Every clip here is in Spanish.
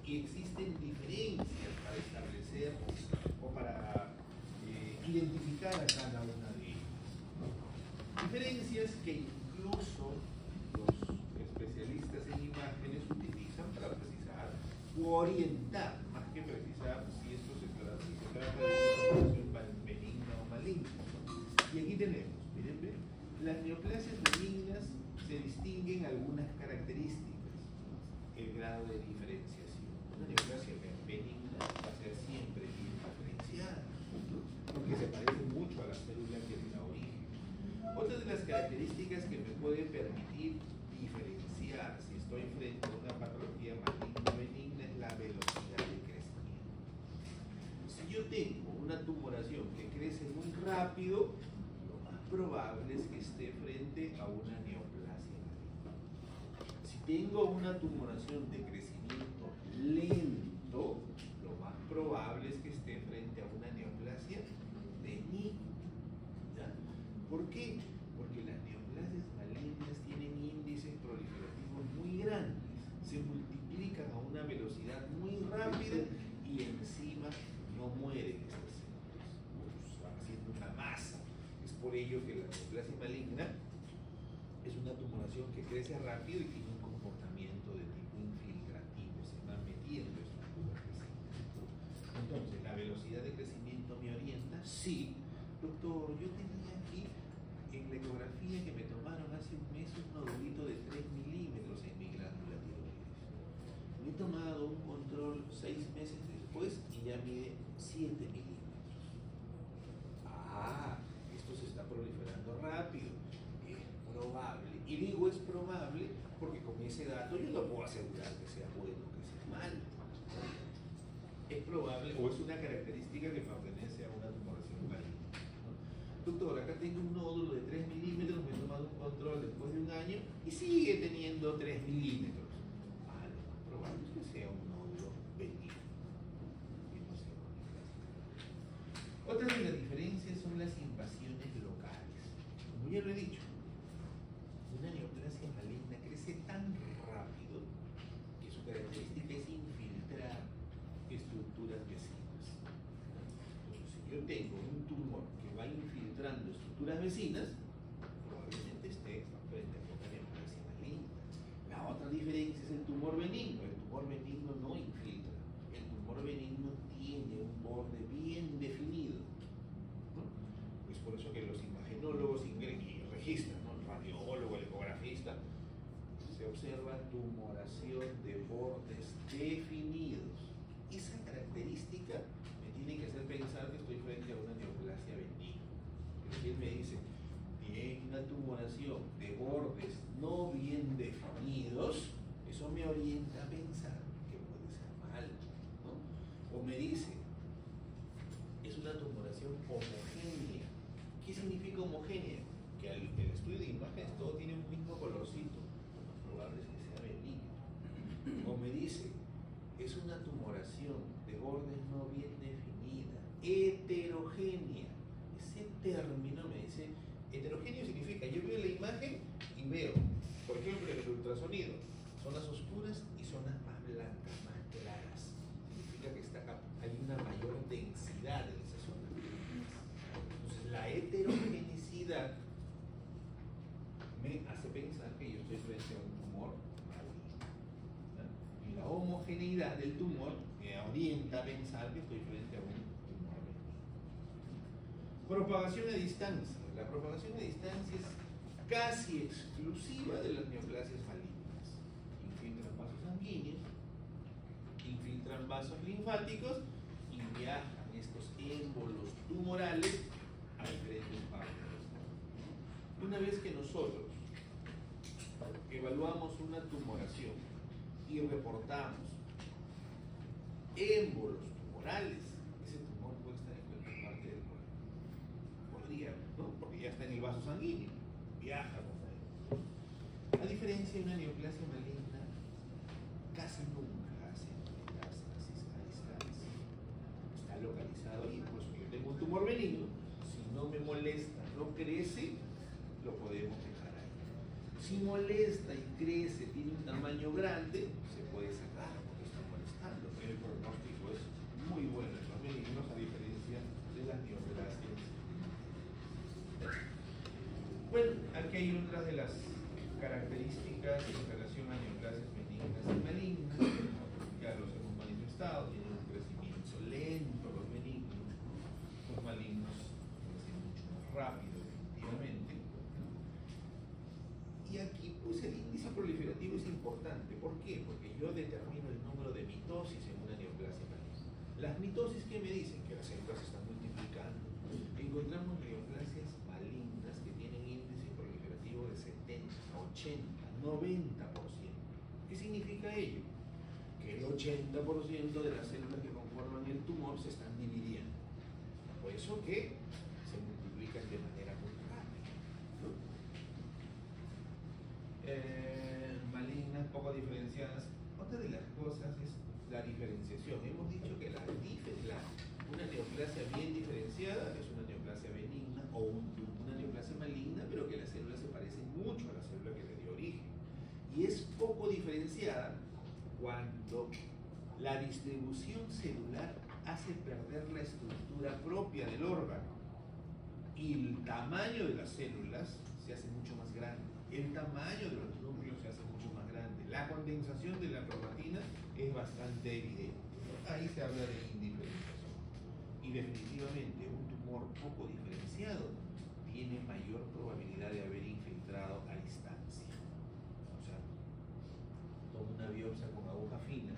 y existen diferencias para establecer o para identificar a cada una de ellas. Diferencias que incluso los especialistas en imágenes utilizan para precisar u orientar, más que precisar si esto se trata de una situación benigna o maligna. Y aquí tenemos, miren, ¿ven? Las neoplasias malignas se distinguen algunas características, el grado de diferenciación. Una neoplasia benigna va a ser siempre bien diferenciada, porque se parece mucho a la célula que le da origen. Otra de las características que me puede permitir diferenciar si estoy frente a una patología maligna o benigna es la velocidad de crecimiento. Si yo tengo una tumoración que crece muy rápido, lo más probable es que esté frente a una neoplasia maligna. Si tengo una tumoración de crecimiento lento, lo más probable es que esté frente a una neoplasia benigna. ¿Ya? ¿Por qué? Porque las neoplasias malignas tienen índices proliferativos muy grandes, se multiplican a una velocidad muy rápida y encima no mueren estas células, van haciendo una masa. Es por ello que la neoplasia maligna es una tumoración que crece rápido y tiene un comportamiento de tipo infiltrativo, se van metiendo estructuras crecientes. Entonces, ¿la velocidad de crecimiento me orienta? Sí. Doctor, yo tenía aquí en la ecografía que me tomaron hace un mes un nodulito de 3 milímetros en mi glándula tiroides. Me he tomado un control 6 meses después y ya mide 7 milímetros. Ah, esto se está proliferando rápido. Es probable. Y digo es probable porque con ese dato yo no puedo asegurar que sea bueno o que sea malo. Es probable o es una característica que pertenece a una tumoración maligna. Doctor, acá tengo un nódulo de 3 milímetros, me he tomado un control después de un año y sigue teniendo 3 milímetros. Ah, lo más probable es que sea un nódulo benigno. Otra de las diferencias son las invasiones locales. Como ya lo he dicho, una neoplasia maligna crece tan rápido que su característica es infiltrar estructuras vecinas. Entonces, si yo tengo un tumor que va infiltrando estructuras vecinas, probablemente esté frente a una neoplasia maligna. La otra diferencia es el tumor benigno. El tumor benigno no infiltra. El tumor benigno tiene un borde bien definido, ¿no? Es por eso que los imagenólogos registran, ¿no? El radiólogo, el ecografista, se observa tumoración de bordes definidos. Esa característica me tiene que hacer pensar que estoy frente a una neoplasia benigna. Pero si él me dice, tiene una tumoración de bordes no bien definidos, eso me orienta a pensar que puede ser mal, ¿no? O me dice, es una tumoración homogénea. ¿Qué significa homogénea? Que el estudio de imágenes todo tiene un mismo colorcito. Lo más probable es que sea benigno. O me dice, es una tumoración de bordes no bien definida, heterogénea. Ese término me dice, heterogéneo significa, yo veo la imagen y veo, por ejemplo, en el ultrasonido, zonas oscuras y zonas más blancas, más claras. Significa que hay una mayor densidad en esas zonas. Entonces, la heterogeneidad me hace pensar que yo estoy frente a un tumor maligno. Y la homogeneidad del tumor me orienta a pensar que estoy frente a un tumor benigno. Propagación a distancia. La propagación a distancia es casi exclusiva de las neoplasias malignas. Infiltran vasos sanguíneos, infiltran vasos linfáticos y viajan estos émbolos tumorales a diferentes partes del cuerpo. Una vez que nosotros evaluamos una tumoración y reportamos émbolos tumorales, ese tumor puede estar en cualquier parte del cuerpo. Podría, ¿no? Porque ya está en el vaso sanguíneo, viaja con él. A diferencia de una neoplasia maligna, casi nunca hace metástasis a distancia. Está localizado ahí, pues yo tengo un tumor benigno, si no me molesta, no crece, lo podemos dejar ahí. Si molesta y crece, tiene un tamaño grande, se puede sacar porque está molestando. características en relación a neoplasias benignas y malignas, ya los hemos manifestado, tienen un crecimiento lento los benignos, los malignos crecen mucho más rápido, definitivamente. Y aquí pues el índice proliferativo es importante. ¿Por qué? Porque yo determino el número de mitosis en una neoplasia maligna. Las mitosis que me dicen que las células se están multiplicando, encontramos neoplasias malignas que tienen índice proliferativo de 70, 80, 90%. ¿Qué significa ello? Que el 80% de las células que conforman el tumor se están dividiendo. Por eso que se multiplican de manera muy rápida, ¿no? Malignas, poco diferenciadas. Otra de las cosas es la diferenciación. Hemos dicho que una neoplasia bien diferenciada es una neoplasia benigna o una neoplasia maligna, pero que las células se parecen mucho a la célula que le dio origen. Y es poco diferenciada cuando la distribución celular hace perder la estructura propia del órgano y el tamaño de las células se hace mucho más grande, el tamaño de los núcleos se hace mucho más grande, la condensación de la cromatina es bastante evidente. Ahí se habla de indiferenciación. Y definitivamente un tumor poco diferenciado tiene mayor probabilidad de haber infiltrado a distancia. O sea, tomo una biopsia con aguja fina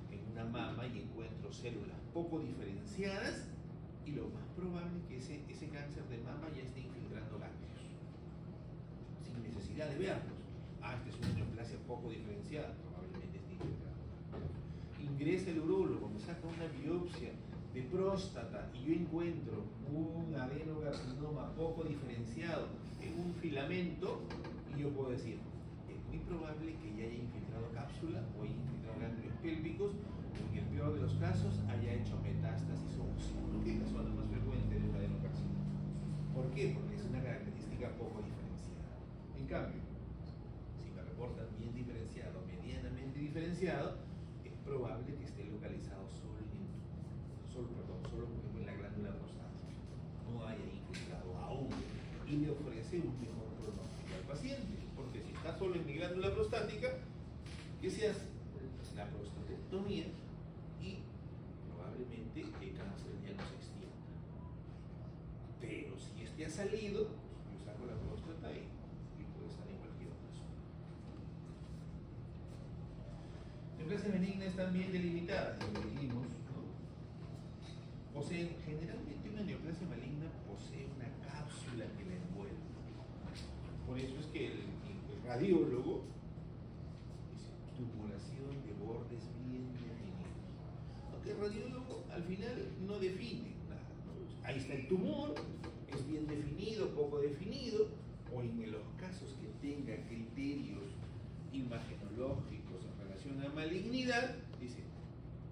en una mama y encuentro células poco diferenciadas y lo más probable es que ese cáncer de mama ya esté infiltrando ganglios sin necesidad de verlos. Esta es una neoplasia poco diferenciada, probablemente esté infiltrando ganglios. Ingresa el urólogo, me saca una biopsia de próstata y yo encuentro un adenocarcinoma poco diferenciado en un filamento y yo puedo decir, es muy probable que ya haya infiltrado cápsula o haya infiltrado ganglios pélvicos o en el peor de los casos haya hecho metástasis ósea, que es la zona más frecuente del adenocarcinoma. ¿Por qué? Porque es una característica poco diferenciada. En cambio, si me reportan bien diferenciado, medianamente diferenciado, es probable que esté localizado solo por ejemplo en la glándula prostática, no haya infiltrado aún y le ofrece un mejor pronóstico al paciente, porque si está solo en mi glándula prostática, ¿qué se hace? La prostatectomía y probablemente el cáncer ya no se extienda. Pero si este ha salido, yo saco la próstata y puede estar en cualquier otra zona. Neoplasias benignas están bien delimitadas, lo dijimos, ¿no? Generalmente una neoplasia maligna posee una cápsula que la envuelve. Por eso es que el radiólogo dice tumoración de bordes bien definidos. Aunque el radiólogo al final no define nada, ¿no? Ahí está el tumor, es bien definido, poco definido, o en los casos que tenga criterios imagenológicos en relación a malignidad, dice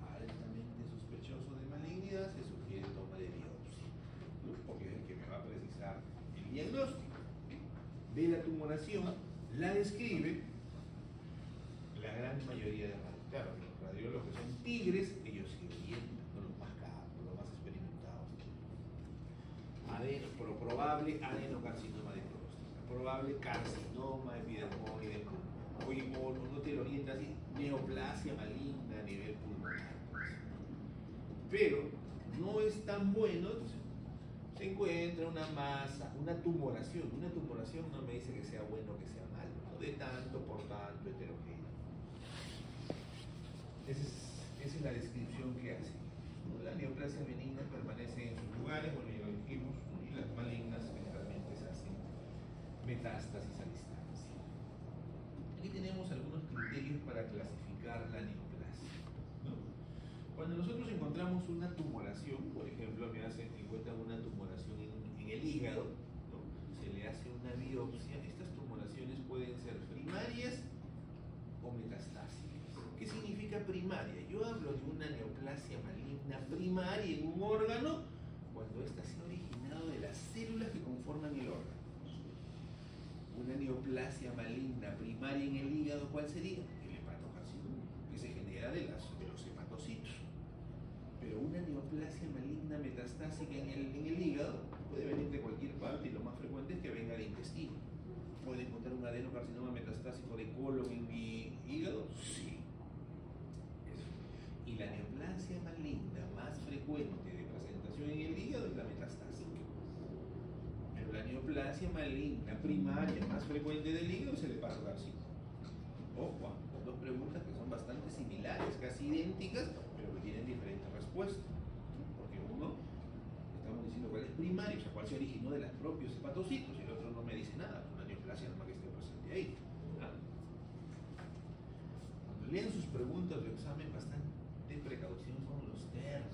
altamente sospechoso de malignidad, se sugiere toma de biopsia, ¿no? Porque es el que me va a precisar el diagnóstico. Ve la tumoración, la describe, la gran mayoría de radiólogos, claro, los radiólogos que son tigres, ellos se orientan, no los más capos, los más experimentados. Probable adenocarcinoma de próstata, probable carcinoma epidermoide, o no te lo orientas así, neoplasia maligna a nivel pulmonar. Pero no es tan bueno, entonces se encuentra una masa, una tumoración. Una tumoración no me dice que sea bueno o que sea malo, ¿no? De tanto por tanto heterogéneo. Esa es la descripción que hace. Las neoplasias benignas permanecen en sus lugares, bueno, ya lo dijimos, y las malignas generalmente se hacen metástasis a distancia. Aquí tenemos algunos criterios para clasificar la neoplasia, ¿no? Cuando nosotros encontramos una tumoración, por ejemplo, encuentran una tumoración en el hígado, ¿no? Se le hace una biopsia. Estas tumoraciones pueden ser primarias o metastásicas. ¿Qué significa primaria? Yo hablo de una neoplasia maligna primaria en un órgano cuando ésta se ha originado de las células que conforman el órgano. Una neoplasia maligna primaria en el hígado, ¿cuál sería? El hepatocarcinoma, que se genera de los hepatocitos. Pero una neoplasia maligna metastásica en el hígado puede venir de cualquier parte y lo más frecuente es que venga del intestino. ¿Puedo encontrar un adenocarcinoma metastásico de colon en mi hígado? Sí. Y la neoplasia maligna más frecuente de presentación en el hígado es la metastásica. Pero la neoplasia maligna primaria más frecuente del hígado es el hepatocarcinoma. Ojo, dos preguntas que son bastante similares, casi idénticas, pero que tienen diferentes respuestas. Porque uno, estamos diciendo cuál es primario, o sea, cuál se originó de los propios hepatocitos, y el otro no me dice nada, una neoplasia nomás que esté presente ahí. Cuando leen sus preguntas de examen, bastante precaución con los términos.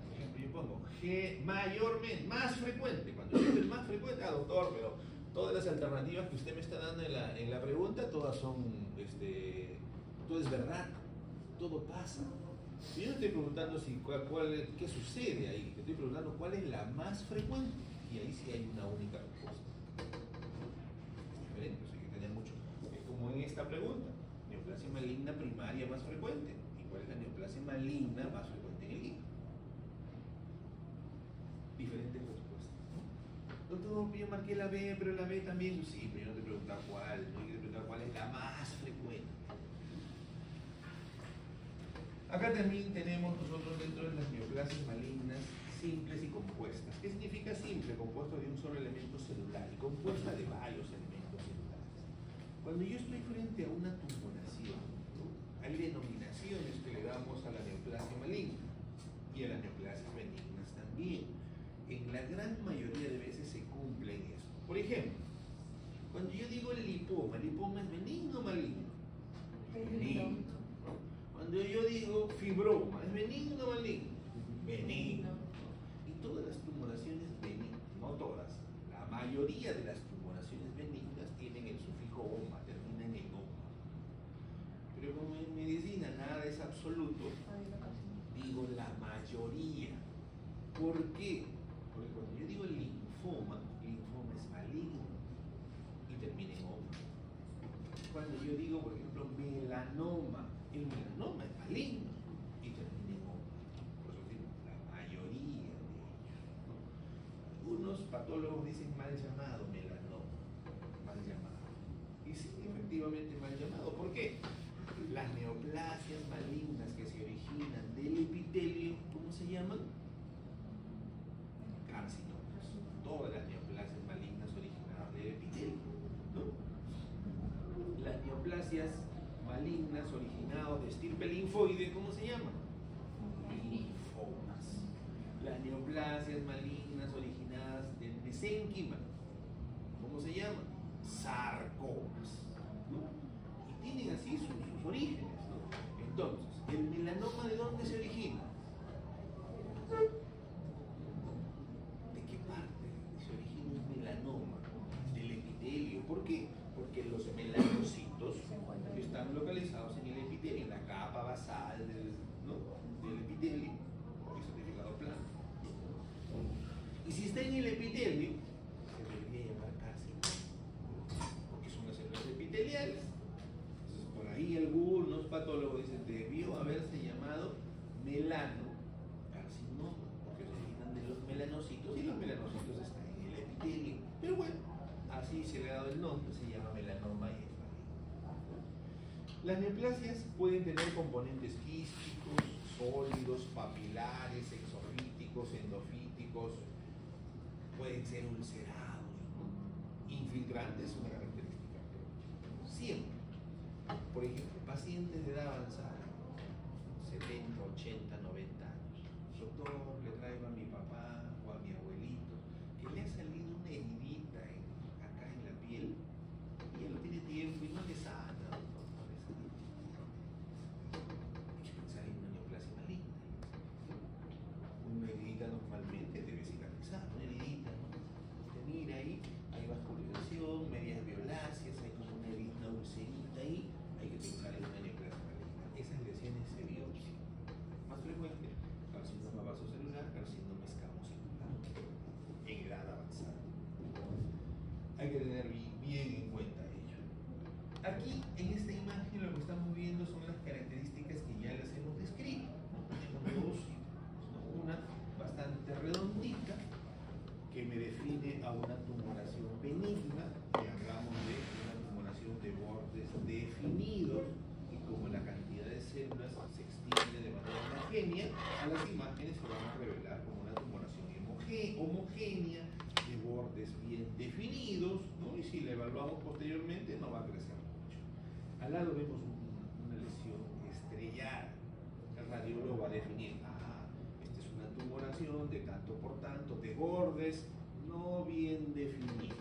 Por ejemplo, yo pongo G mayormente, más frecuente. Cuando yo digo el más frecuente, doctor, pero todas las alternativas que usted me está dando en la pregunta, todas son, todo es verdad, todo pasa. Yo no estoy preguntando qué sucede ahí, te estoy preguntando cuál es la más frecuente, y ahí sí hay una única respuesta. Es diferente, hay que tener mucho. Es como en esta pregunta, neoplasia maligna primaria más frecuente, y cuál es la neoplasia maligna más frecuente en el hígado. Diferentes respuestas. Doctor, yo marqué la B, pero la B también. Sí, pero yo no te preguntaba cuál, no hay que preguntar cuál es la más frecuente. Acá también tenemos nosotros dentro de las neoplasias malignas simples y compuestas. ¿Qué significa simple? Compuesto de un solo elemento celular y compuesta de varios elementos celulares. Cuando yo estoy frente a una tumoración, ¿no? Hay denominaciones que le damos a la neoplasia maligna y a las neoplasias benignas también. En la gran mayoría de veces se cumplen eso. Por ejemplo, cuando yo digo lipoma es benigno o maligno? Benigno. Cuando yo digo fibroma, ¿es benigno o maligno? Benigno. Y todas las tumoraciones benignas, no todas, la mayoría de las tumoraciones benignas tienen el sufijo oma, terminan en oma. Pero como en medicina nada es absoluto, digo la mayoría. ¿Por qué? Porque cuando yo digo linfoma es maligno y termina en oma. Cuando yo digo, por ejemplo, melanoma, el melanoma es maligno y termina en oma. Por eso digo, la mayoría de ellos, ¿no? Algunos patólogos dicen mal llamado melanoma, mal llamado. Y sí, efectivamente mal llamado. ¿Por qué? Las neoplasias malignas que se originan del epitelio, ¿cómo se llaman? Carcinomas. Todas las neoplasias malignas originadas del epitelio, ¿no? Las neoplasias malignas originadas de estirpe linfoide, ¿cómo se llaman? Linfomas. Las neoplasias malignas originadas del mesénquima, ¿cómo se llaman? Sarcomas, ¿no? Y tienen así sus orígenes, ¿no? Entonces, ¿el melanoma de dónde se origina? ¿De qué parte se origina un melanoma? Del epitelio. ¿Por qué? Porque los melanocitos están localizados en el epitelio, en la capa basal del epitelio, por certificado plano. Y si está en el epitelio, se debería llamar carcinoma, porque son las células epiteliales. Entonces, por ahí algunos patólogos dicen debió haberse llamado melanocarcinoma, porque se originan de los melanocitos y los melanocitos están en el epitelio. Pero bueno, así se le ha dado el nombre, se llama melanoma y es maligno. Las neoplasias pueden tener componentes quísticos, sólidos, papilares, exofíticos, endofíticos, pueden ser ulcerados, ¿no? Infiltrantes es una característica. Siempre. Por ejemplo, pacientes de edad avanzada, 70, 80, 90 años. Doctor, le traigo a mi papá o a mi abuelito que le ha salido una heridita acá en la piel y él no tiene tiempo y no le sana, doctor, no le sana. Hay que pensar en una neoplasia maligna. Una heridita normalmente debe cicatrizar, una heridita, ¿no? Usted mira ahí, hay vascularización, medias violáceas, hay como una ulcerita ahí, hay que pensar en una neoplasia maligna. Es heterogénea, a las imágenes se van a revelar como una tumoración homogénea, de bordes bien definidos, ¿no? Y si la evaluamos posteriormente no va a crecer mucho. Al lado vemos una lesión estrellada. El radiólogo va a definir, esta es una tumoración de tanto por tanto, de bordes no bien definidos.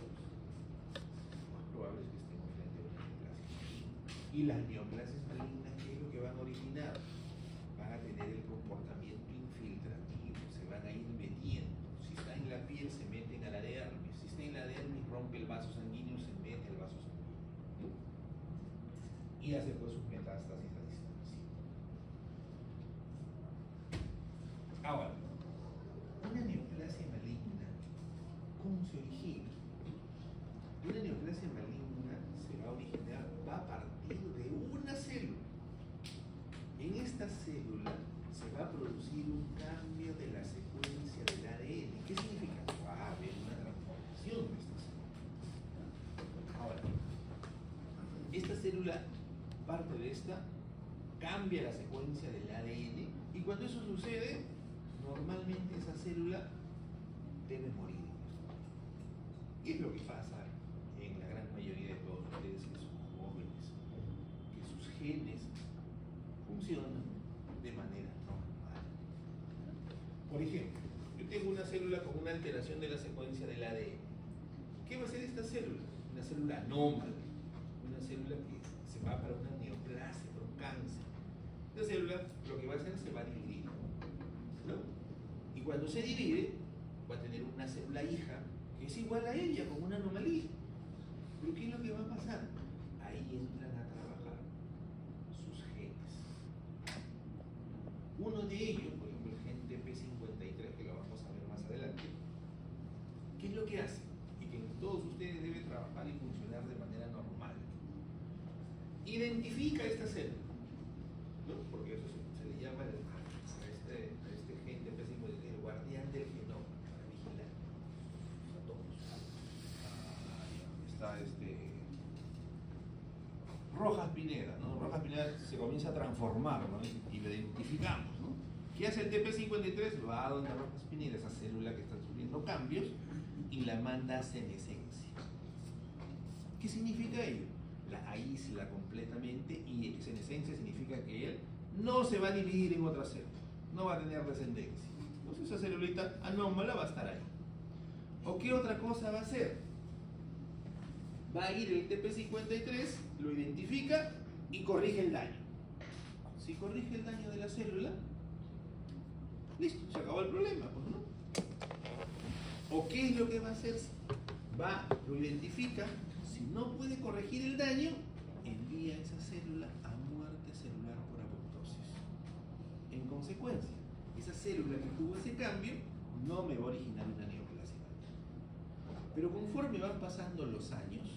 Lo más probable es que estemos frente a una neoplasia. Y las neoplasias malignas, ¿qué es lo que van a originar? Van a tener el comportamiento infiltrativo, se van a ir metiendo. Si está en la piel, se meten a la dermis. Si está en la dermis, rompe el vaso sanguíneo, se mete al vaso sanguíneo. ¿No? Y hace pues sus metástasis a distancia. Ahora, una neoplasia maligna, ¿cómo se origina? Una neoplasia maligna se va a originar, va a partir de una célula. En esta célula se va a producir un cambio de la secuencia del ADN. ¿Qué significa? Va a haber una transformación de esta célula. Ahora, esta célula, parte de esta, cambia la secuencia del ADN y cuando eso sucede, normalmente esa célula debe morir. Y es lo que pasa en la gran mayoría de todos ustedes que son jóvenes, que sus genes funcionan de manera normal. Por ejemplo, yo tengo una célula con una alteración de la secuencia del ADN. ¿Qué va a hacer esta célula? Una célula anómala, una célula que se va para una neoplasia, para un cáncer. Esta célula lo que va a hacer se va a dividir, ¿no? Y cuando se divide, va a tener una célula hija que es igual a ella, con una anomalía. ¿Pero qué es lo que va a pasar? Ahí entran a trabajar sus genes. Uno de ellos, por ejemplo, el gen TP53, que lo vamos a ver más adelante, ¿qué es lo que hace? Y que todos ustedes deben trabajar y funcionar de manera normal. Identifica esta célula, ¿no? Porque eso se le llama a este gen TP53, el guardián del genoma, para vigilar a todos. Está Rojas Pineda, ¿no? Rojas Pineda se comienza a transformar, ¿no? Y lo identificamos, ¿no? ¿Qué hace el TP53? Va a donde Rojas Pineda, esa célula que está sufriendo cambios, y la manda a senescencia. ¿Qué significa ello? La aísla completamente, y senescencia significa que él no se va a dividir en otra célula, no va a tener descendencia. Entonces esa celulita anómala va a estar ahí. ¿O qué otra cosa va a hacer? Va a ir el TP53, lo identifica y corrige el daño. Si corrige el daño de la célula, listo, se acabó el problema, pues, ¿no? ¿O qué es lo que va a hacer? Lo identifica, si no puede corregir el daño, envía esa célula a muerte celular por apoptosis. En consecuencia, esa célula que tuvo ese cambio no me va a originar una neoplasia. Pero conforme van pasando los años,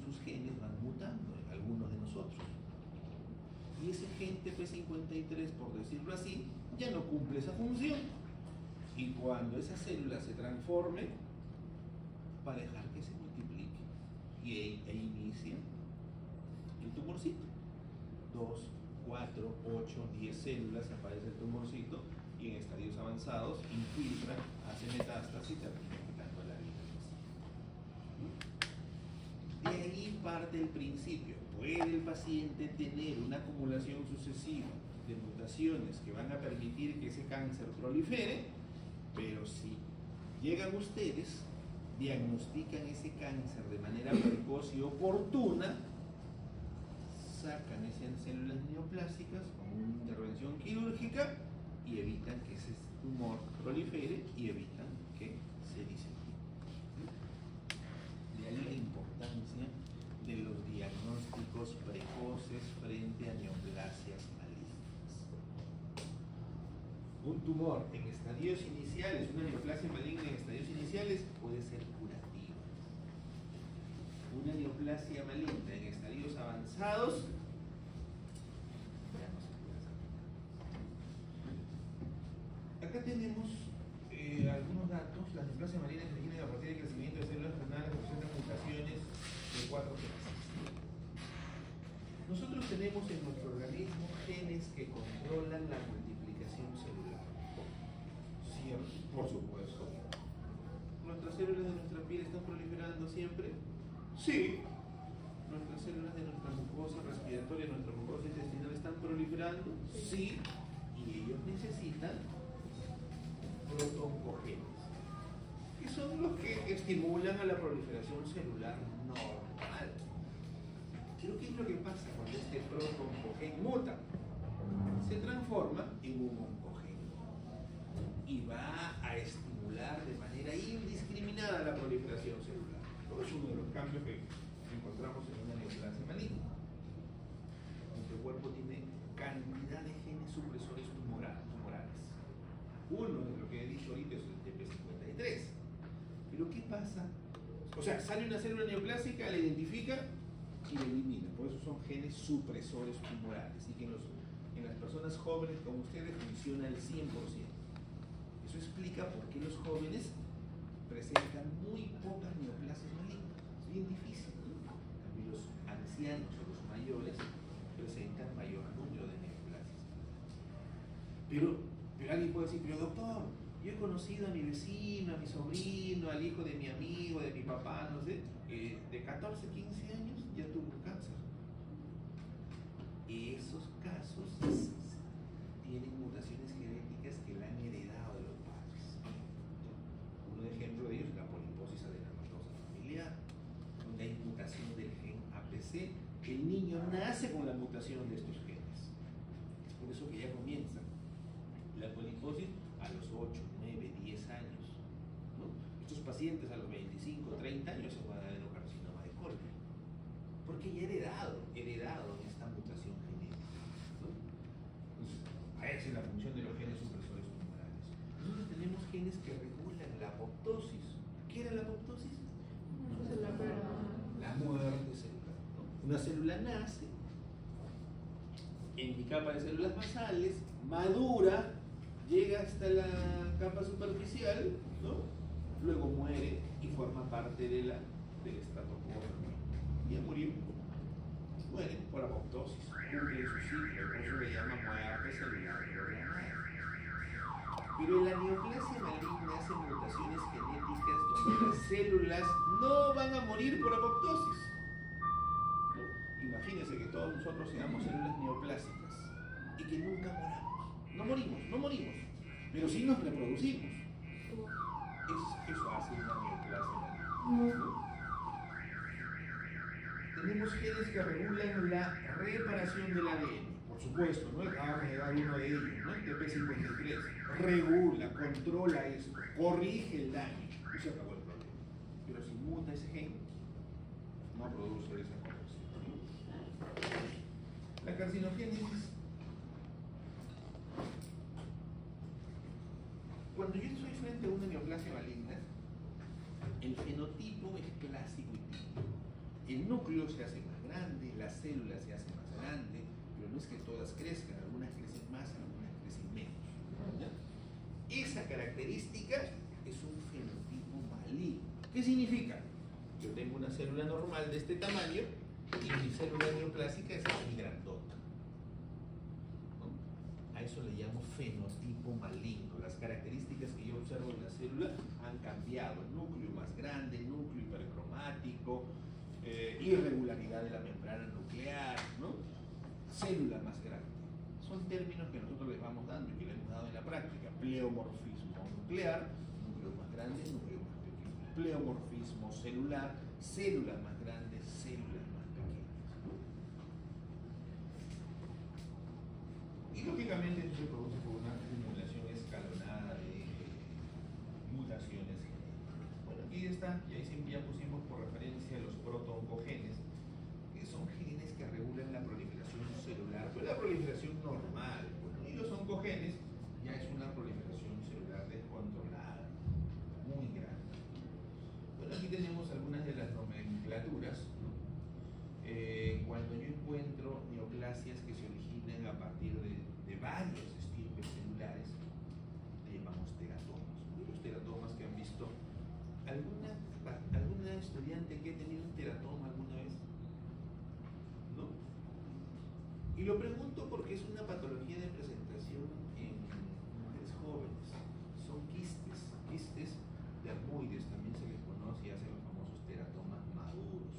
sus genes van mutando en algunos de nosotros. Y ese gen TP53, por decirlo así, ya no cumple esa función. Y cuando esa célula se transforme, va a dejar que se multiplique. Y inicia el tumorcito. 2, 4, 8, 10 células, aparece el tumorcito y en estadios avanzados infiltra, hace metástasis y termina quitando la vida. De ahí parte el principio. ¿Puede el paciente tener una acumulación sucesiva de mutaciones que van a permitir que ese cáncer prolifere? Pero si llegan ustedes, diagnostican ese cáncer de manera precoz y oportuna, sacan esas células neoplásicas con una intervención quirúrgica y evitan que ese tumor prolifere y evitan que se disemine. De ahí la importancia de los diagnósticos precoces frente a neoplasias malignas. Un tumor en estadios iniciales, una neoplasia maligna en estadios iniciales puede ser curativa. Una neoplasia maligna en estadios avanzados ya no se puede hacer. Acá tenemos algunos datos. Las neoplasias malignas se originan a partir del crecimiento de células renales que presentan mutaciones de 4 clases. Nosotros tenemos en nuestro organismo genes que controlan la multiplicación Sí, nuestras células de nuestra mucosa respiratoria, nuestra mucosa intestinal están proliferando, sí, y ellos necesitan protoncogenes, que son los que estimulan a la proliferación celular normal. Pero ¿qué es lo que pasa cuando este protoncogen muta? Se transforma en un oncogeno y va a estimular de manera indiscriminada la proliferación celular. Todo es uno de los cambios que encontramos en una neoplasia maligna. Nuestro cuerpo tiene cantidad de genes supresores tumorales. Uno de lo que he dicho ahorita es el TP53. Pero ¿qué pasa? O sea, sale una célula neoplásica, la identifica y la elimina. Por eso son genes supresores tumorales. Y que en las personas jóvenes como ustedes funciona el 100%. Eso explica por qué los jóvenes presentan muy pocas neoplasias malignas. Es bien difícil, ¿no? También los ancianos o los mayores presentan mayor número de neoplasias. Pero alguien puede decir, pero doctor, yo he conocido a mi vecino, a mi sobrino, al hijo de mi amigo, de mi papá, no sé, de 14, 15 años ya tuvo cáncer. Esos casos tienen mutaciones genéticas que la han heredado de los padres. Un ejemplo de ellos es la poliposis adenomatosa familiar, donde hay mutación del gen APC. El niño nace con la mutación de estos genes. Es por eso que ya comienza la poliposis a los 8, 9, 10 años. ¿No? Estos pacientes a los 25, 30 años se van a adenocarcinoma de colon. Porque ya heredado esta mutación genética. ¿No? Entonces, esa es la función de los genes supresores tumorales. Nosotros tenemos genes que regulan la apoptosis. ¿Qué era la apoptosis? La muerte celular. ¿No? Una célula nace en mi capa de células basales, madura, llega hasta la capa superficial, ¿no? Luego muere y forma parte del estrato córneo. Y a morir, muere por apoptosis, cumple su ciclo, por eso le llama muerte celular programada. Pero en la neoplasia maligna hacen mutaciones genéticas donde las células no van a morir por apoptosis. ¿No? Imagínense que todos nosotros seamos células neoplásicas y que nunca moramos. No morimos, pero sí nos reproducimos. Eso hace una neoplasia maligna. Tenemos genes que regulan la reparación del ADN. Por supuesto, ¿no? Acabamos de dar uno de ellos, ¿no? El TP53. Regula, controla esto, corrige el daño y se acabó el problema. Pero si muta ese gen, no produce esa corrección. La carcinogénesis. Cuando yo estoy frente a una neoplasia maligna, el fenotipo es clásico y típico. El núcleo se hace más grande, las células se hacen más grandes, pero no es que todas crezcan, algunas crecen más, algunas crecen menos. ¿Ya? Esa característica es un fenotipo maligno. ¿Qué significa? Yo tengo una célula normal de este tamaño y mi célula neoplásica es muy grandota. ¿No? A eso le llamo fenotipo maligno. Las características que yo observo en la célula han cambiado. El núcleo más grande, el núcleo hipercromático, irregularidad de la membrana nuclear, ¿no? Célula más grande. Son términos que nosotros les vamos dando y que les hemos dado en la práctica. Pleomorfismo nuclear, núcleo más grande, núcleo más pequeño. Pleomorfismo celular, células más grandes, células más pequeñas, ¿no? Y lógicamente eso se produce por una acumulación escalonada de mutaciones genéticas. Bueno, aquí está, y ahí siempre ya pusimos por referencia los protooncogenes, que son genes que regulan la proliferación celular, pero la proliferación normal. Bueno, y los oncogenes ya es una proliferación celular descontrolada, muy grande. Bueno, aquí tenemos algunas de las nomenclaturas, ¿no? Cuando yo encuentro neoplasias que se originan a partir de varios estirpes celulares, le llamamos teratomas. ¿No? Los teratomas que han visto, ¿alguna estudiante que ha tenido un teratoma alguna vez? ¿No? Y lo pregunto porque es una patología de presentación en mujeres jóvenes. Son quistes dermoides, también se les conoce y hacen los famosos teratomas maduros.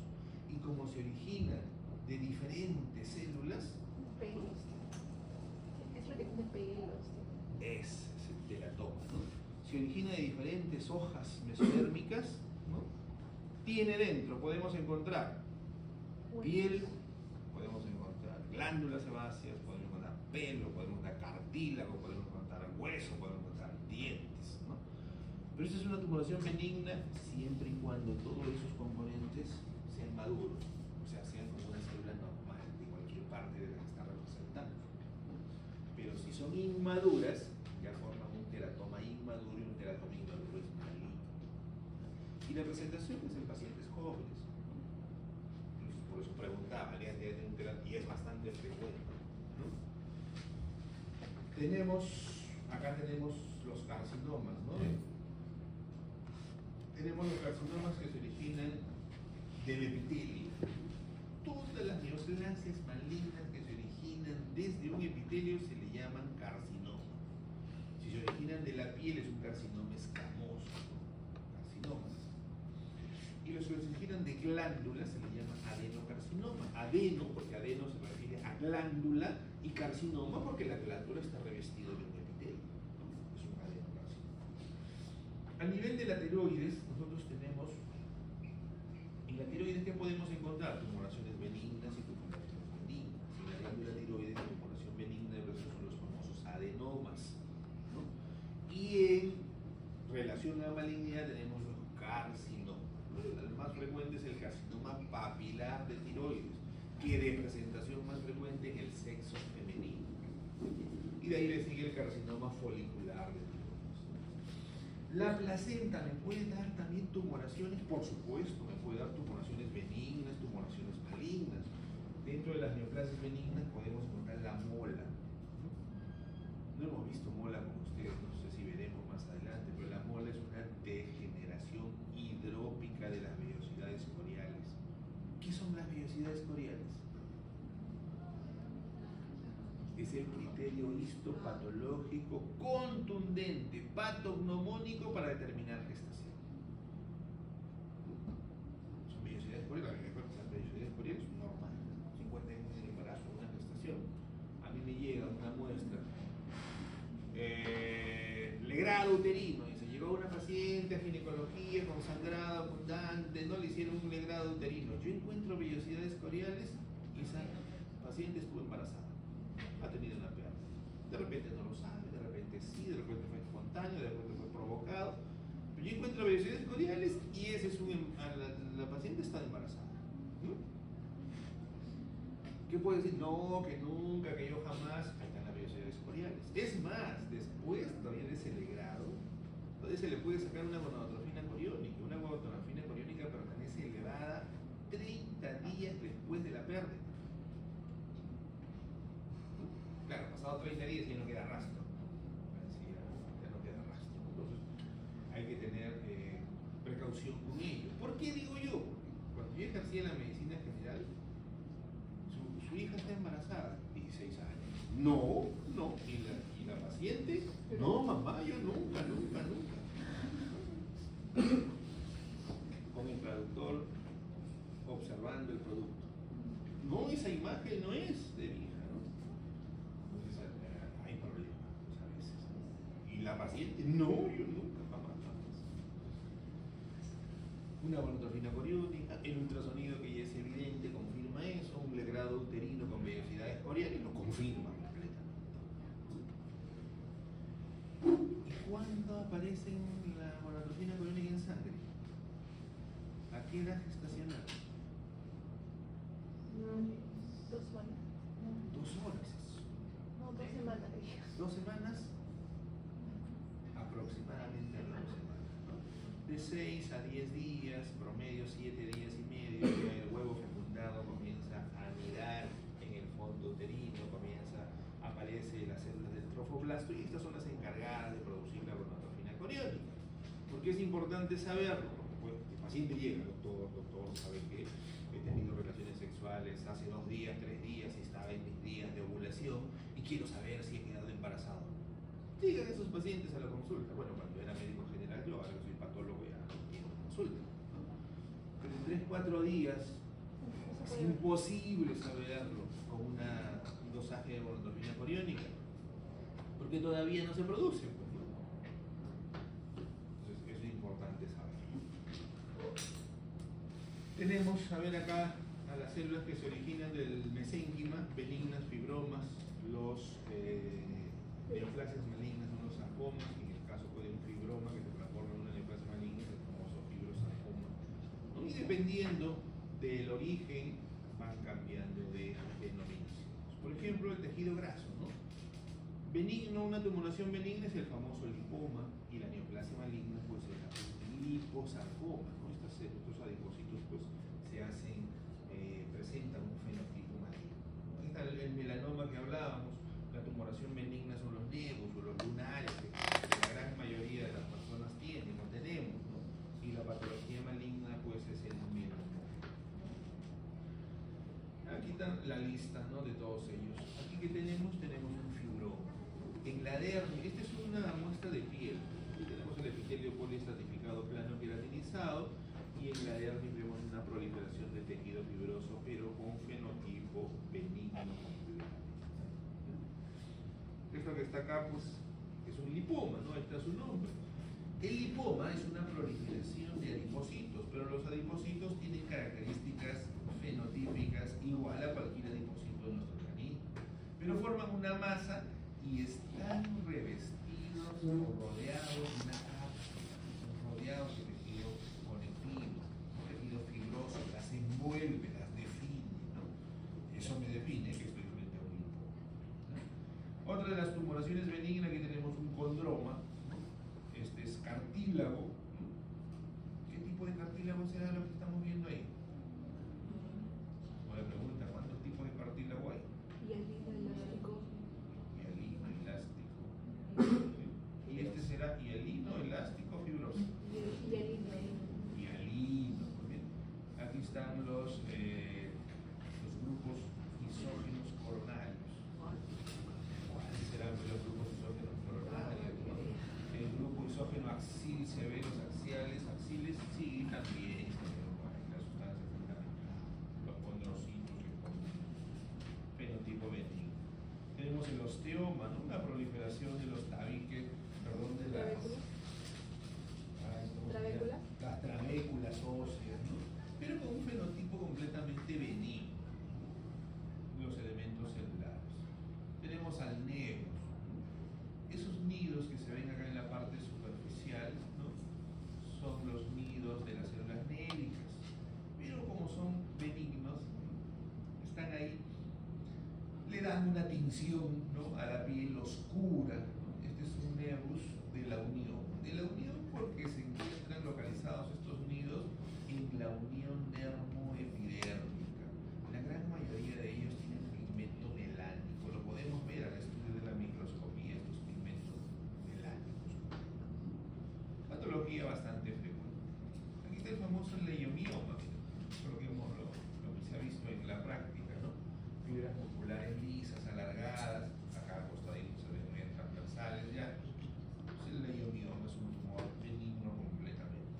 Ese es el teratoma, ¿no? Se origina de diferentes hojas mesodérmicas, ¿no? Tiene dentro, podemos encontrar piel, podemos encontrar glándulas sebáceas, podemos encontrar pelo, podemos encontrar cartílago, podemos encontrar hueso, podemos encontrar dientes, ¿no? Pero esta es una tumoración benigna siempre y cuando todos esos componentes sean maduros, o sea, sean como una célula normal de cualquier parte de la que está representando, ¿no? Pero si son inmaduras, ya forman un teratoma inmaduro, y un teratoma inmaduro es maligno. Y la presentación es en pacientes jóvenes. Por eso preguntaba, y es bastante frecuente, ¿no? Acá tenemos los carcinomas, ¿no? Tenemos los carcinomas que se originan del epitelio. Todas las neoplasias malignas que se originan desde un epitelio se le llaman carcinoma. Si se originan de la piel es un carcinoma escamoso, carcinomas. Y los que se originan de glándulas se le llama adenocarcinoma. Adeno, porque adeno se refiere a glándula, y carcinoma porque la glándula está revestida de un epitelio, ¿no? Es un adenocarcinoma. A nivel de la tiroides, nosotros tenemos, en la tiroides, ¿qué podemos encontrar? Tumoraciones benignas y tumoraciones benignas. En la glándula tiroides, la tumoración benigna de son los famosos adenomas, ¿no? Y en relación a la malignidad tenemos los carcinomas. El más frecuente es el carcinoma papilar de tiroides, que de presentación más frecuente en el sexo femenino. Y de ahí le sigue el carcinoma folicular de tiroides. La placenta me puede dar también tumoraciones, por supuesto, me puede dar tumoraciones benignas, tumoraciones malignas. Dentro de las neoplasias benignas podemos encontrar la mola. No hemos visto mola con ustedes, no sé si veremos más adelante, pero la mola es una degeneración hidrópica de las vellosidades coriales. ¿Qué son las vellosidades coriales? Es el criterio histopatológico contundente, patognomónico para determinar gestación. Son vellosidades coriales, las vellosidades coriales son normales, 50 años de embarazo, una gestación. A mí me llega una muestra. Legrado uterino, y se llegó una paciente a ginecología con sangrado abundante, no le hicieron un legrado uterino. Yo encuentro vellosidades coriales y esa paciente estuvo embarazada, ha tenido una pérdida. De repente no lo sabe, de repente sí, de repente fue espontáneo, de repente fue provocado. Pero yo encuentro vellosidades coriales y ese es la paciente está embarazada, ¿no? ¿Qué puede decir? No, que nunca, que yo jamás. Ahí están las vellosidades coriales. Es más, después todavía de ese legrado, todavía se le puede sacar una gonadotrofina coriónica. Una gonadotrofina coriónica permanece elevada 30 días después de la pérdida. Claro, pasado 30 días ya no queda rastro. Ya no queda rastro. Entonces hay que tener precaución con ello. ¿Por qué digo yo? Cuando yo ejercía la medicina general, su hija está embarazada, 16 años. No. ¿Y la paciente? No, mamá, yo nunca. Con el traductor observando el producto. No, esa imagen no es de mi hija, ¿no? Entonces hay problemas a veces. ¿Y la paciente? No, yo nunca, jamás. Una gonadotrofina coriónica, el ultrasonido que ya es evidente confirma eso, un legrado uterino con vellosidades coriales lo confirma completamente. ¿Y cuándo aparece la gonadotrofina coriónica en sangre? ¿A qué edad gestacional? 2 semanas. 2 horas. No, 2 semanas. 2 semanas, aproximadamente a 2 semanas, ¿no? De 6 a 10 días, promedio 7 días y medio, ya el huevo fecundado comienza a anidar en el fondo uterino, aparece las células del trofoblasto y estas son las encargadas de producir la gonadotrofina coriónica. ¿Por qué es importante saberlo? Porque pues, el paciente llega, doctor, sabe que he tenido relaciones sexuales hace 2 días, 3 días, y estaba en mis días de ovulación y quiero saber si he quedado embarazado. Digan esos pacientes a la consulta. Bueno, cuando era médico general, yo ahora que soy patólogo ya no tengo consulta, ¿no? Pero en 3-4 días es imposible saberlo con un dosaje de gonadotrofina coriónica. ¿Por porque todavía no se produce. Pues, ¿no? Entonces, eso es importante saber. Tenemos, a ver acá, a las células que se originan del mesénquima, benignas, fibromas, los neoplasias malignas son los sarcomas, y en el caso de un fibroma que se transforma en una neoplasia maligna es el famoso fibrosarcoma, ¿no? Y dependiendo del origen van cambiando de denominación. Por ejemplo, el tejido graso, ¿no? Benigno, una tumoración benigna es el famoso lipoma, y la neoplasia maligna pues es la liposarcoma, ¿no? Estos adipocitos pues se hacen, presentan un fenotipo maligno. Aquí está el melanoma que hablábamos, la tumoración benigna son los nevos o los lunares que la gran mayoría de las personas tienen o tenemos, ¿no? Y la patología maligna pues es el melanoma. Aquí está la lista, ¿no?, de todos ellos. Aquí que tenemos un fibroma. En la dermis, esta es una muestra de piel. Aquí tenemos el epitelio poliestratificado plano queratinizado, y en la dermis vemos una proliferación de tejido fibroso, pero con fenotipo benigno completo. Esto que está acá, pues, es un lipoma, ¿no? Ahí está su nombre. El lipoma es una proliferación de adipocitos, pero los adipocitos tienen características fenotípicas igual a cualquier adipocito de nuestro organismo, pero forman una masa y están revestidos o rodeados de una cápsula, rodeados de tejido conectivo, un tejido fibroso que las envuelve, las define, ¿no? Eso me define que estoy frente a un lipoma, ¿no? Otra de las tumoraciones benignas, que tenemos un condroma, ¿no? Este es cartílago, ¿no? ¿Qué tipo de cartílago será lo que estamos viendo ahí? O la pregunta, ¿cuántos tipos de cartílago hay? Hialino elástico. Hialino elástico. ¿Y este será hialino elástico o fibroso? Hialino. Hialino, muy bien. Aquí están los grupos isógenos coronarios. ¿Cuáles serán los grupos isógenos coronarios? El grupo isógeno axil, severos axiales, axiles, sí, también. Las sustancias fundamentales, los condrocitos que forman fenotipo benigno. Tenemos el osteoma, ¿no? Una proliferación de los tabiques, perdón, de las trabéculas óseas, ¿no? Pero con un fenotipo completamente benigno, los elementos celulares. Tenemos al nevus, ¿no? Esos nidos que se ven acá en la parte superficial, ¿no? Son los nidos de las células névricas, pero como son benignos, están ahí, le dan una tinción, ¿no?, a la piel oscura, ¿no? Este es un nevus de la unión porque se encuentran localizados estos nidos en la unión dermoepidérmica. La gran mayoría de ellos tienen pigmento melánico, lo podemos ver al estudio de la microscopía, estos pigmentos melánicos. Patología bastante frecuente. Aquí está el famoso leiomioma, lo que se ha visto en la práctica, ¿no? Fibras musculares lisas, alargadas, acá acostaditos se ven bien transversales ya. El leiomioma es un tumor benigno completamente.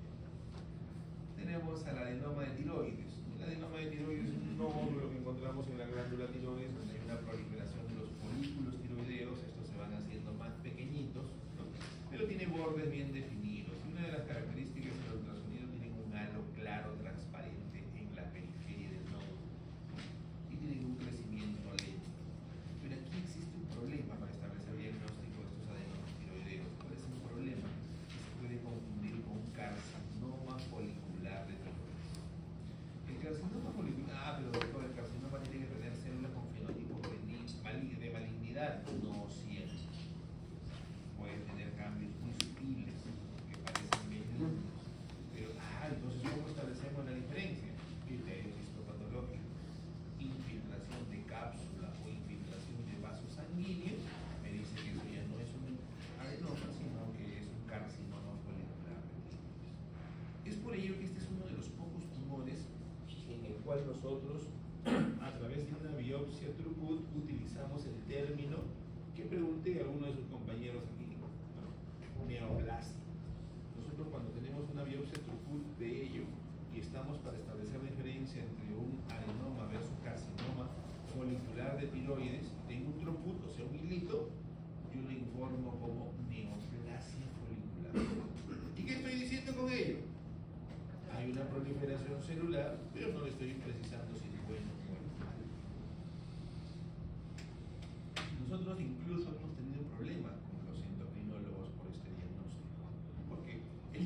Tenemos al adenoma de tiroides. El adenoma de tiroides es un nódulo que encontramos en la glándula tiroides, donde hay una proliferación de los folículos tiroideos. Estos se van haciendo más pequeñitos, ¿no? Pero tiene bordes bien definidos. Y una de las características del ultrasonido, tienen un halo claro transparente en la periferia del nódulo, ¿no? Y tienen un crecimiento lento. Pero aquí existe un problema para establecer diagnóstico de estos adenomas tiroideos. ¿Cuál es el problema? Que se puede confundir con carcinoma folicular de tiroides. El carcinoma folicular, pero doctor, el carcinoma tiene que tener células con fenotipo de malignidad. No siempre. Puede tener cambios muy sutiles que parecen benignos. Pero, entonces, ¿cómo establecemos la diferencia? Criterios histopatológicos. Infiltración de cápsula o infiltración de vaso sanguíneo me dice que eso ya no es un adenoma, sino que es un carcinoma folicular de tiroides. Es por ello que este es uno de los pocos tumores en el cual nosotros, a través de una biopsia Throughput, utilizamos el término que pregunté a alguno de sus compañeros aquí, ¿no? Neoplasma. Nosotros, cuando tenemos una biopsia Throughput de ello y estamos para establecer la diferencia entre un adenoma versus carcinoma folicular de tiroides, tengo un Throughput, o sea, un hilito, yo le informo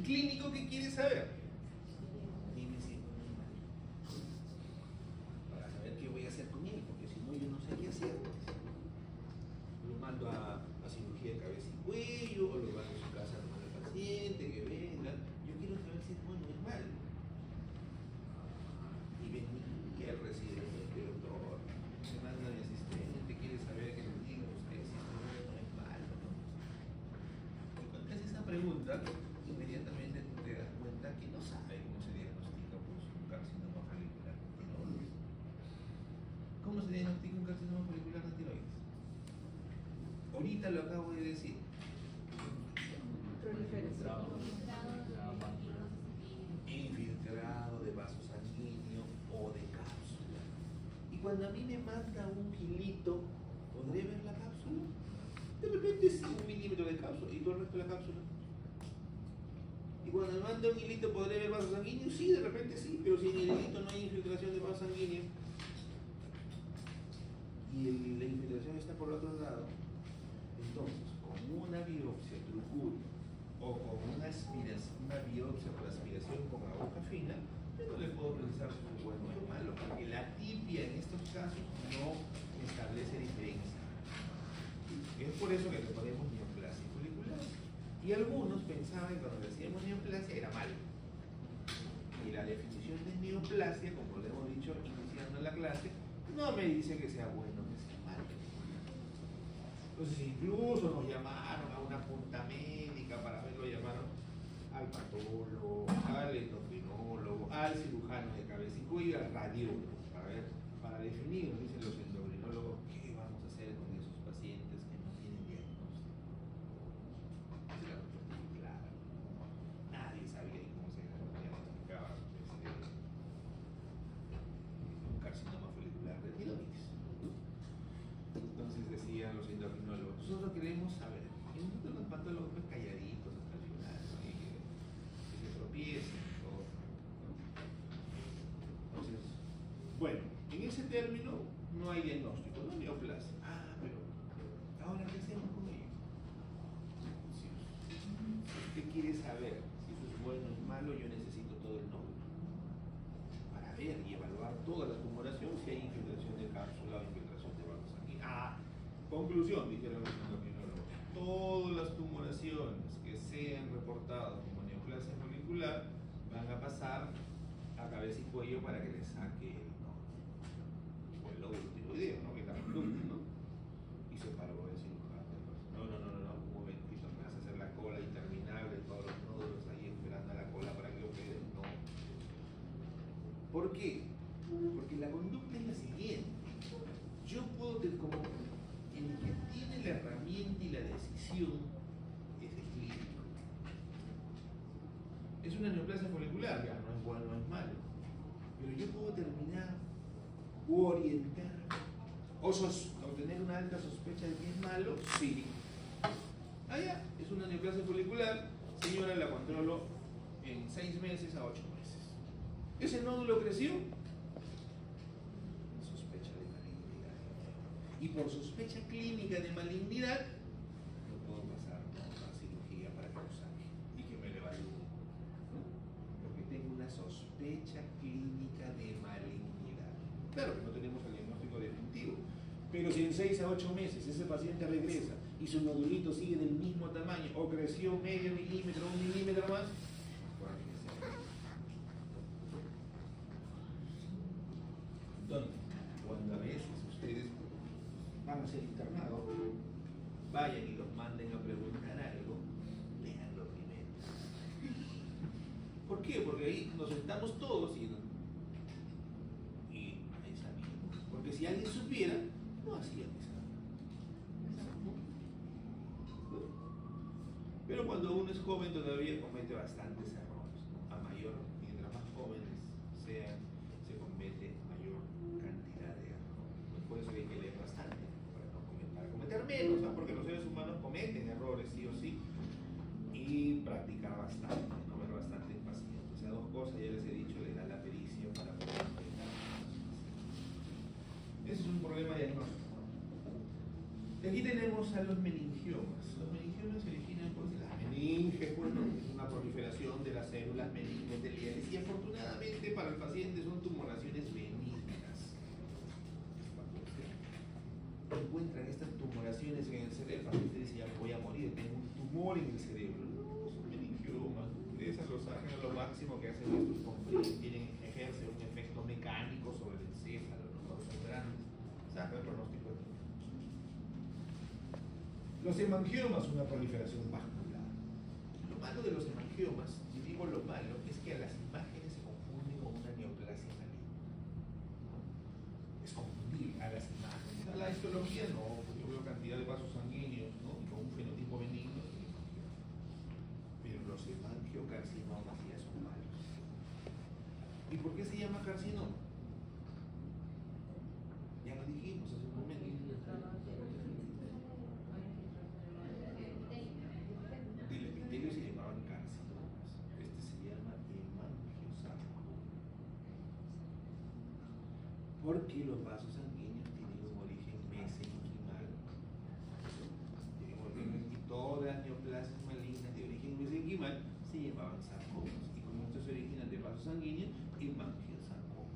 clínico, ¿qué quiere saber? Dime si es bueno o malo. Para saber qué voy a hacer con él, porque si no, yo no sé qué hacer. Lo mando a cirugía de cabeza y cuello, o lo mando a su casa con el paciente, que venga. Yo quiero saber si es bueno o es malo. Y ven que el residente, el doctor, se manda a mi asistente, quiere saber que le diga a usted si es bueno o es malo, ¿no? Y cuando haces esa pregunta, inmediatamente te das cuenta que no sabe cómo se diagnostica pues, un carcinoma folicular de tiroides. ¿Cómo se diagnostica un carcinoma folicular de tiroides? Ahorita lo acabo de decir. Infiltrado de vaso sanguíneo o de cápsula. Y cuando a mí me manda un hilito, ¿podré ver la cápsula? De repente sí, 1 milímetro de cápsula. ¿Y todo el resto de la cápsula? Y cuando me manda un hilito, ¿podré ver vaso sanguíneo? Sí, de repente sí, pero si en el hilito no hay infiltración de vaso sanguíneo y la infiltración está por el otro lado, entonces, con una biopsia trucul o con una biopsia por aspiración con aguja fina, yo no le puedo pensar si es bueno o es malo, porque la tipia en estos casos no establece diferencia. Es por eso que le ponemos neoplasia folicular. Y algunos pensaban que cuando decíamos neoplasia era malo. Y la definición de neoplasia, como le hemos dicho iniciando la clase, no me dice que sea bueno o que sea malo. Entonces incluso nos llamaron a una punta médica para ver, lo llamaron al patólogo, al endocrinólogo, al cirujano de cabeza y cuello, al radiólogo, para definir, nos dicen los endocrinólogos, qué vamos a hacer con esos pacientes que no tienen diagnóstico. Es la respuesta muy clara. Nadie sabía cómo se diagnosticaba un carcinoma folicular de tiroides. Entonces decían los endocrinólogos, nosotros queremos saber, y nosotros los patólogos pues calladitos hasta el final, ¿no? Y que se tropiecen todo, ¿no? Entonces, bueno, en ese término no hay diagnóstico, no hay neoplasia. Ah, pero ahora ¿qué hacemos con ello? Si usted quiere saber si eso es bueno o es malo, yo necesito todo el nódulo para ver y evaluar toda la tumoración, si hay infiltración de cápsula o infiltración de vaso sanguíneo. Conclusión, dijeron los endocrinólogos, todas las tumoraciones que sean reportadas como neoplasia folicular van a pasar a cabeza y cuello para que le saque el nódulo o el lóbulo tiroideo, ¿no? Que está en ¿no? Y se paró el cirujano. No, un momentito, me vas a hacer la cola interminable, todos los nódulos ahí esperando a la cola para que operen. No. ¿Por qué? Porque la conducta es la siguiente. Yo puedo tener como el que tiene la herramienta y la decisión es el clínico. Es una neoplasia folicular, ya no es bueno, no es malo. Pero yo puedo terminar o orientar o tener una alta sospecha de que es malo, sí. Ya, es una neoplasia folicular, señora, la controlo en 6 meses a 8 meses. ¿Ese nódulo creció? Sospecha de malignidad. Y por sospecha clínica de malignidad, no puedo pasar a cirugía para que lo saque y que me lo evalúe, ¿no? Porque tengo una sospecha clínica de malignidad. Claro que no tenemos el diagnóstico definitivo, pero si en 6 a 8 meses ese paciente regresa y su nodulito sigue del mismo tamaño o creció medio milímetro, 1 milímetro más, entonces, cuando a veces ustedes van a ser internados, vayan y los manden a preguntar algo, leanlo primero. ¿Por qué? Porque ahí nos sentamos todos y ahí sabíamos. Porque si alguien supiera, no hacía examen. Pero cuando uno es joven todavía comete bastantes errores, ¿no? A mayor, mientras más jóvenes sean, se comete mayor cantidad de errores. Por eso hay que leer bastante, para cometer menos, ¿no? Porque los seres humanos cometen errores sí o sí, y practicar bastante, no ver bastante en pacientes. O sea, 2 cosas, ya les he dicho, le da la pericia para poder enfrentar. Ese es un problema diagnóstico. Y aquí tenemos a los meningiomas. Los meningiomas se originan por las meninges, bueno, es una proliferación las células meningoteliales y afortunadamente para el paciente son tumoraciones benignas. Cuando usted encuentran estas tumoraciones en el cerebro, el paciente dice, ya me voy a morir, tengo un tumor en el cerebro. No, son meningiomas, esas lo sacan a lo máximo que hacen estos comprimir, ejerce un efecto mecánico sobre el encéfalo, ¿no? Son grandes, saca el pronóstico de tumor. Los hemangiomas, una proliferación vascular. Lo malo de los hemangiomas, y digo lo malo, es que a las imágenes se confunden con una neoplasia maligna. Es confundir a las imágenes. A la histología no, porque yo veo cantidad de vasos sanguíneos, ¿no? Y con un fenotipo benigno. Pero los hemangiocarcinomas ya son malos. ¿Y por qué se llama carcinoma? Ya lo dijimos hace un momento. Del epitelio se llamaban carcinomas. Este se llama hemangiosarcoma. Porque los vasos sanguíneos tienen un origen mesenquimal. Y todas las neoplasias malignas de origen mesenquimal se llamaban sarcomas. Y como estos se originan de vasos sanguíneos, hemangiosarcoma.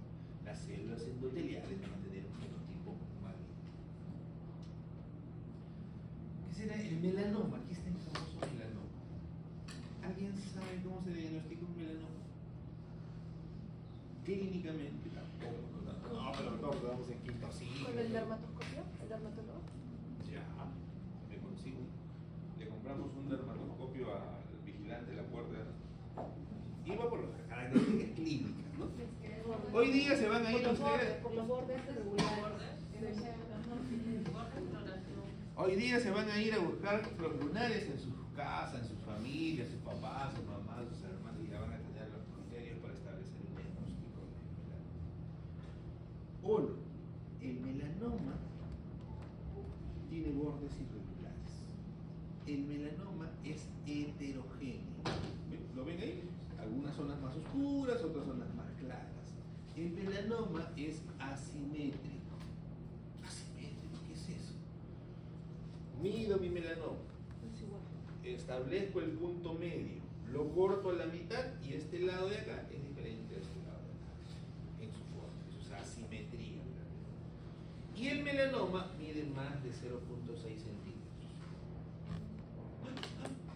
Las células endoteliales van a tener un fenotipo maligno. ¿Qué será el melanoma? Aquí está el famoso melanoma. ¿Alguien sabe cómo se diagnostica un melanoma? Clínicamente tampoco. No, pero todos damos en quinto siglo. ¿Con el dermatoscopio? ¿El dermatólogo? Ya, me consigo. Le compramos un dermatoscopio al vigilante de la puerta. Iba por las características clínicas, ¿no? Hoy día se van a ir ustedes. Por los bordes regulares. Hoy día se van a ir a buscar los lunares en sus casas, en sus familias, sus papás, sus mamás, sus hermanos, y ya van a tener los criterios para establecer un diagnóstico de melanoma. Uno, el melanoma tiene bordes irregulares. El melanoma es heterogéneo. ¿Lo ven ahí? Algunas zonas más oscuras, otras zonas más claras. El melanoma es asimétrico. ¿Asimétrico? ¿Qué es eso? Mido mi melanoma. Es igual. Establezco el punto medio. Lo corto a la mitad y este lado de acá es diferente a este lado de acá. En su forma. Eso es asimetría. Y el melanoma mide más de 0.6 centímetros.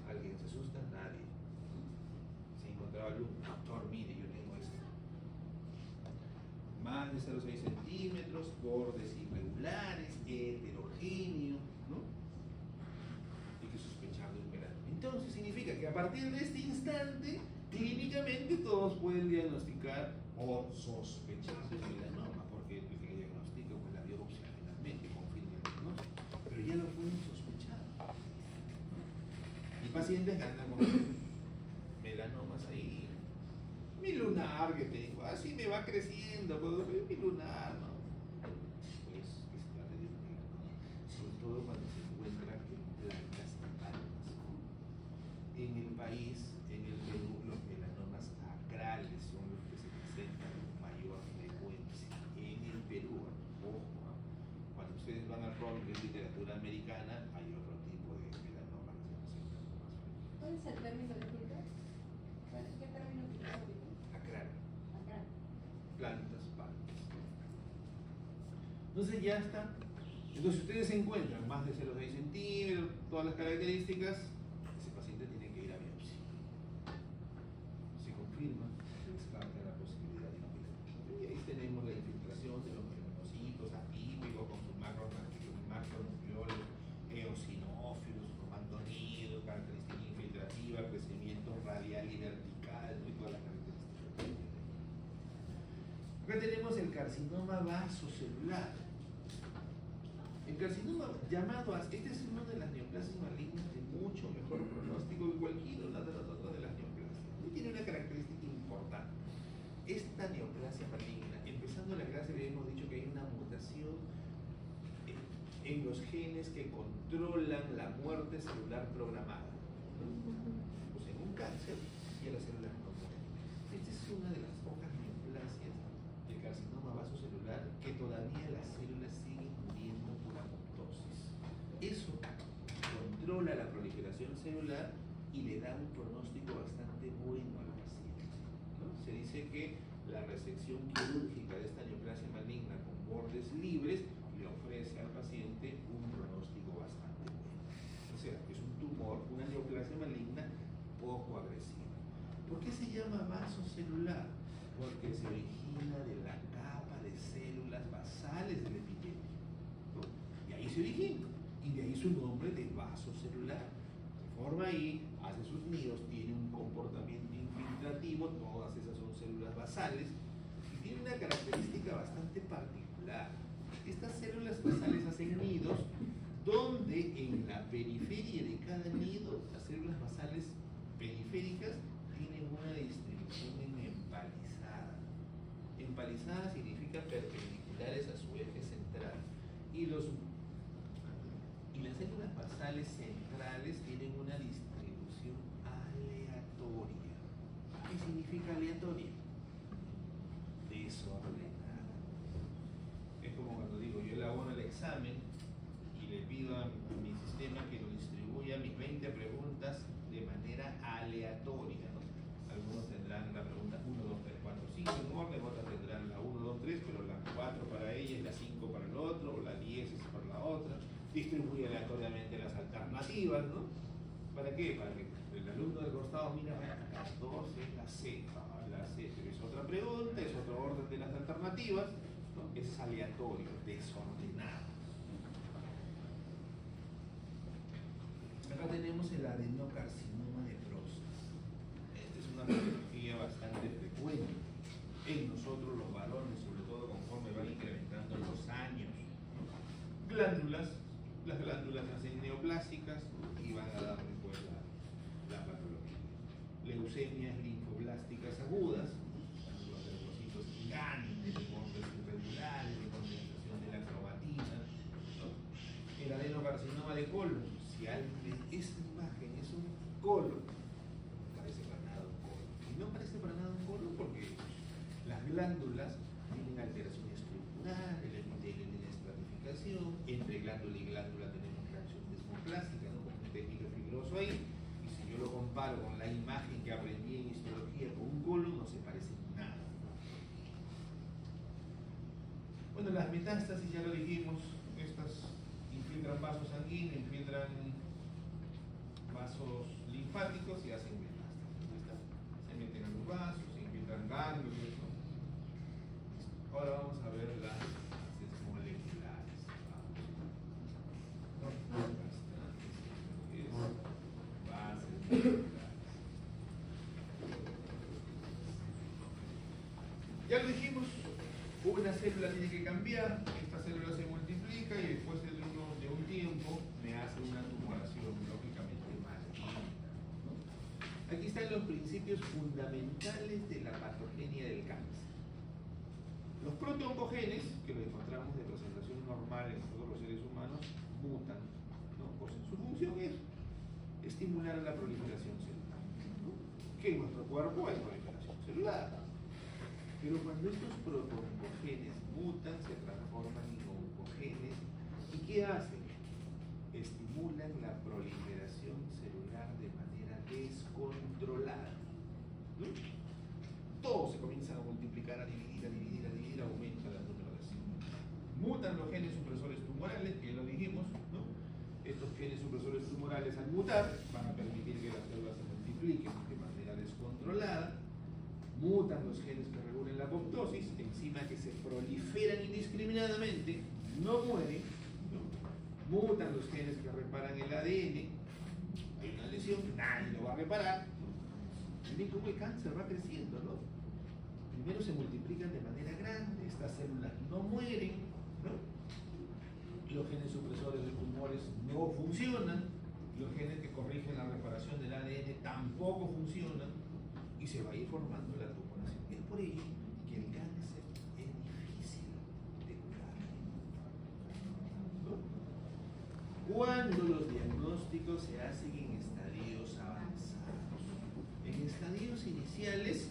¿Alguien se asusta? Nadie. Se encontraba algún doctor, mire, yo tengo esto. Más de 0.6 centímetros, bordes irregulares, heterogéneo, ¿no? Hay que sospechar de un melanoma. Entonces significa que a partir de este instante, clínicamente todos pueden diagnosticar o sospechar de melanoma, porque el que diagnostica pues la biopsia finalmente confirma el diagnóstico, pero ya lo pueden sospechar. Y pacientes que andan con melanomas ahí. Mi lunar que tengo, así me va creciendo, pues, mi lunar, ¿no? Pues que se trata de un melanoma, sobre todo cuando se encuentra en blancas y palmas. En el país, en el Perú, los melanomas acrales son los que se presentan con mayor frecuencia. En el Perú, ojo, cuando ustedes van al ROM, que es literatura americana, hay otro tipo de melanomas que se presentan con más frecuencia. ¿Cuál es el término de filtro? ¿Qué término utiliza? Acral, Acá. plantas, palmas. Entonces ya está. Entonces ustedes se encuentran más de 0,6 centímetros, todas las características, ese paciente tiene que ir a biopsia. Se confirma, se descarta la posibilidad de un melanoma. Y ahí tenemos la infiltración de los melanocitos atípicos con sus macronucleoles, eosinófilos, formando nidos, característica infiltrativa, crecimiento radial y vertical, ¿no? Y todas las características. Acá tenemos el carcinoma vasocelular. El carcinoma llamado este es una de las neoplasias malignas de mucho mejor pronóstico que cualquier una de las otras de las neoplasias. Y tiene una característica importante. Esta neoplasia maligna, empezando la clase habíamos dicho que hay una mutación en los genes que controlan la muerte celular programada. Pues en un cáncer ya las células no mueren. Esta es una de las pocas neoplasias del carcinoma vasocelular que todavía las células siguen muriendo por apoptosis. Eso controla la proliferación celular y le da un pronóstico bastante bueno al paciente, ¿no? Se dice que la resección quirúrgica de esta neoplasia maligna con bordes libres le ofrece al paciente un pronóstico bastante bueno. O sea, es un tumor, una neoplasia maligna poco agresiva. ¿Por qué se llama vaso celular? Porque se origina de la capa de células basales del epitelio, ¿no? Y ahí se origina, y de ahí su nombre de vaso celular. Se forma ahí, hace sus nidos, tiene un comportamiento infiltrativo, todas esas son células basales, y tiene una característica bastante particular. Estas células basales hacen nidos donde en la periferia de cada nido, las células basales periféricas tienen una distribución empalizada. Empalizada significa perpendiculares a su eje central. Y las células basales centrales tienen una distribución aleatoria. ¿Qué significa aleatoria? Desordenada. Es como cuando digo, yo elaboro el examen y le pido a mi sistema que lo distribuya mis 20 preguntas de manera aleatoria, ¿no? Algunos tendrán la pregunta 1, 2, 3, 4, 5 en orden, otras tendrán la 1, 2, 3, pero la 4 para ella y la 5 para el otro, o la 10 es para la otra. Distribuye aleatoriamente las alternativas, ¿no? ¿Para qué? Para que el alumno del costado mira, las 2 es la C, la C, pero es otra pregunta, es otro orden de las alternativas, ¿no? Es aleatorio, desordenado. Acá tenemos el adenocarcinoma de próstata. Esta es una patología bastante frecuente en nosotros los varones, sobre todo conforme van incrementando los años. Glándulas, las glándulas nacen neoplásicas y van a dar después la patología. Leucemias linfoblásticas agudas, los leucocitos gigantes, de bordes irregulares, de condensación de la cromatina, ¿no? El adenocarcinoma de colon. Si esta imagen es un colon, no parece para nada un colon. Y no parece para nada un colon porque las glándulas tienen alteración estructural, el epitelio tiene estratificación, entre glándula y glándula tenemos reacción desmoplástica, ¿no? Con un tejido fibroso ahí, y si yo lo comparo con la imagen que aprendí en histología con un colon, no se parece nada. Bueno, las metástasis ya lo dijimos, estas infiltran vasos sanguíneos, infiltran vasos linfáticos y hacen metástasis. Se meten en los vasos, se infiltran ganglios, ¿no? Ahora vamos a ver las bases moleculares. Bases moleculares. Ya lo dijimos, una célula tiene que cambiar, esta célula se multiplica y después de un tiempo me hace una tumoración lógicamente maligna, ¿no? Aquí están los principios fundamentales de la patogenia del cáncer. Los protooncogenes, que lo encontramos de presentación normal en todos los seres humanos, mutan, ¿no? Pues su función es estimular la proliferación celular, ¿no? Que en nuestro cuerpo hay proliferación celular. Pero cuando estos protooncogenes mutan, se transforman en oncogenes. ¿Y qué hacen? Estimulan la proliferación celular de manera descontrolada, ¿no? Todo se comienza a multiplicar, a dividir, aumenta la numeración. Mutan los genes supresores tumorales, que ya lo dijimos, ¿no? Estos genes supresores tumorales al mutar van a permitir que las células se multipliquen de manera descontrolada. Mutan los genes que regulen la apoptosis, encima que se proliferan indiscriminadamente, no mueren, ¿no? Mutan los genes que reparan el ADN, hay una lesión, nadie lo va a reparar, ¿no? Miren cómo el cáncer va creciendo, ¿no? Primero se multiplican de manera grande, estas células no mueren, ¿no? Los genes supresores de tumores no funcionan, los genes que corrigen la reparación del ADN tampoco funcionan, y se va a ir formando la tumoración. Es por ello que el cáncer es difícil de curar, ¿no? Cuando los diagnósticos se hacen en estadios avanzados, en estadios iniciales,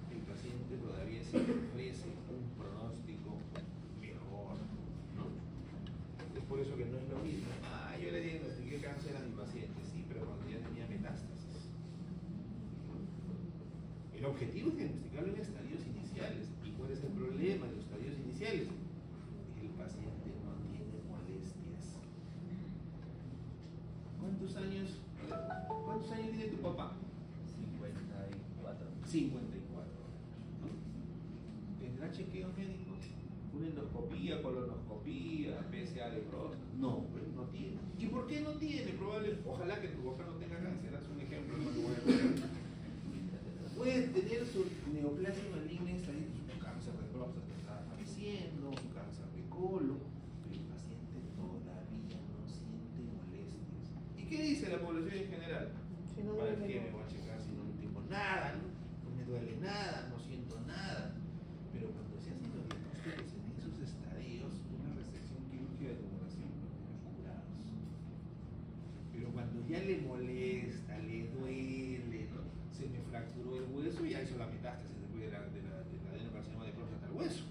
el paciente todavía se le ofrece un pronóstico mejor, ¿no? Es por eso que no es lo mismo. Yo le diagnostiqué cáncer a mi paciente, sí, pero cuando ya tenía metástasis. El objetivo es diagnosticarlo en estadios iniciales. ¿Y cuál es el problema de los estadios iniciales? El paciente no tiene molestias. ¿Cuántos años tiene tu papá? 54. 54. ¿No? ¿Tendrá chequeo médico? ¿Una endoscopía, colonoscopía, PSA de próstata? No, pues no tiene. ¿Y por qué no tiene? Ojalá que tu papá no tenga cáncer. Es un ejemplo. No lo voy a poner. Puede tener su neoplasia maligna estadística, un cáncer de próstata que está apareciendo, un cáncer de colon, pero el paciente todavía no siente molestias. ¿Y qué dice la población en general? Si no ¿Para duele qué me nada. voy a checar si no tengo nada? No me duele nada, no siento nada. Pero cuando se hacen los diagnósticos en esos estadios, una resección quirúrgica de tumoración los deja curados. Pero cuando ya le molesta, le duele, ¿no? Se me fracturó el hueso y ya hizo la metástasis después de la adenocarcinoma de próstata al hueso.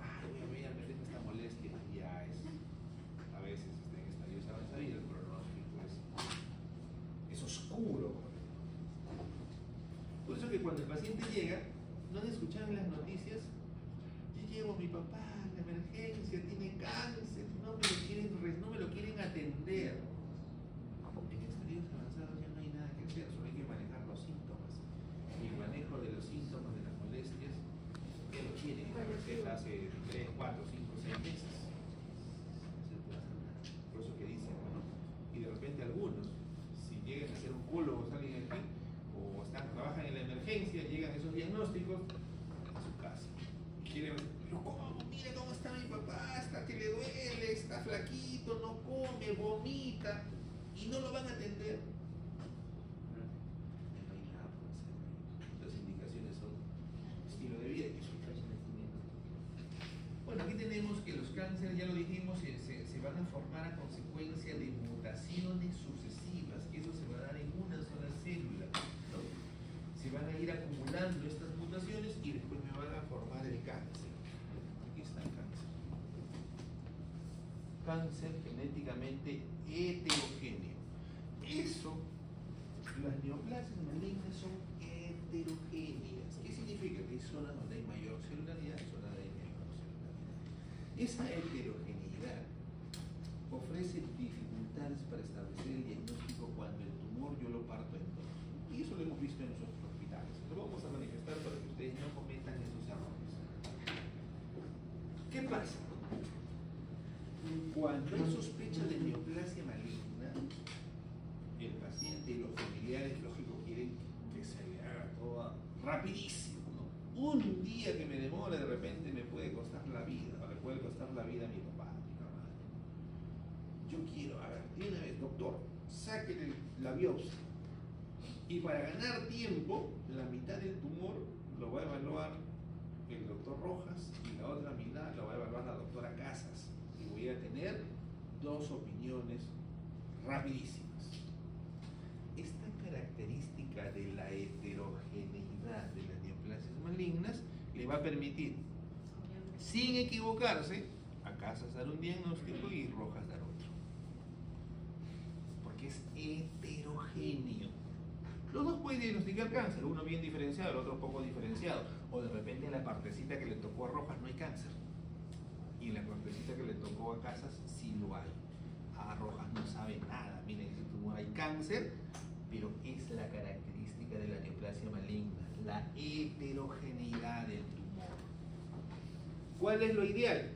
Ay, voy a meterme esta molestia, ya es. A veces está en estadios avanzados y el pronóstico es oscuro. Por eso que cuando el paciente llega, no han escuchado en las noticias, yo llevo a mi papá a la emergencia, tiene cáncer, no me lo quieren atender. En estadios avanzados ya no hay nada que hacer, solo hay que manejar los síntomas. Y el manejo de los síntomas de las molestias, que lo tienen en la receta hace 3, 4, 5, 6 meses. No se puede hacer nada. Por eso que dicen, ¿no? Y de repente algunos, si llegan a ser oncólogos, alguien aquí, o trabajan en la emergencia, llegan esos diagnósticos a su casa. Y quieren decir, pero ¿cómo? Mira cómo está mi papá, está que le duele, está flaquito, no come, vomita, y no lo van a atender. No hay nada por hacer. Las indicaciones son estilo de vida y eso. Bueno, aquí tenemos que los cánceres, ya lo dijimos, se van a formar a consecuencia de mutaciones sucesivas, que eso se va a dar en una sola célula, ¿no? Se van a ir acumulando estas mutaciones y después me van a formar el cáncer. Aquí está el cáncer. Cáncer genéticamente heterogéneo. Eso, las neoplasias malignas son heterogéneas. ¿Qué significa? Que hay zonas donde hay mayor celularidad, zonas donde hay menor celularidad. Esa heterogeneidad ofrece dificultades para establecer el diagnóstico cuando el tumor yo lo parto en dos. Y eso lo hemos visto en nuestros hospitales. Lo vamos a manifestar para que ustedes no cometan esos errores. ¿Qué pasa? Cuando hay sospecha de neoplasia maligna, el paciente y los familiares, lógico, quieren que se le haga todo rapidísimo, ¿no? Un día que me demore, de repente me puede costar la vida, o le puede costar la vida a mi papá, a mi mamá. Yo quiero, a ver, de una vez, doctor, sáquenle la biopsia. Y para ganar tiempo, la mitad del tumor lo va a evaluar el doctor Rojas y la otra mitad lo va a evaluar la doctora Casas. Y voy a tener dos opiniones rapidísimas. Esta característica de la heterogeneidad de las neoplasias malignas le va a permitir, sin equivocarse, a Casas dar un diagnóstico y Rojas dar otro. Porque es heterogéneo. Los dos pueden diagnosticar cáncer, uno bien diferenciado, el otro poco diferenciado. O de repente en la partecita que le tocó a Rojas no hay cáncer. Y en la partecita que le tocó a Casas sí lo hay. A Rojas no sabe nada. Miren, ese tumor hay cáncer, pero es la característica de la neoplasia maligna, la heterogeneidad del tumor. ¿Cuál es lo ideal?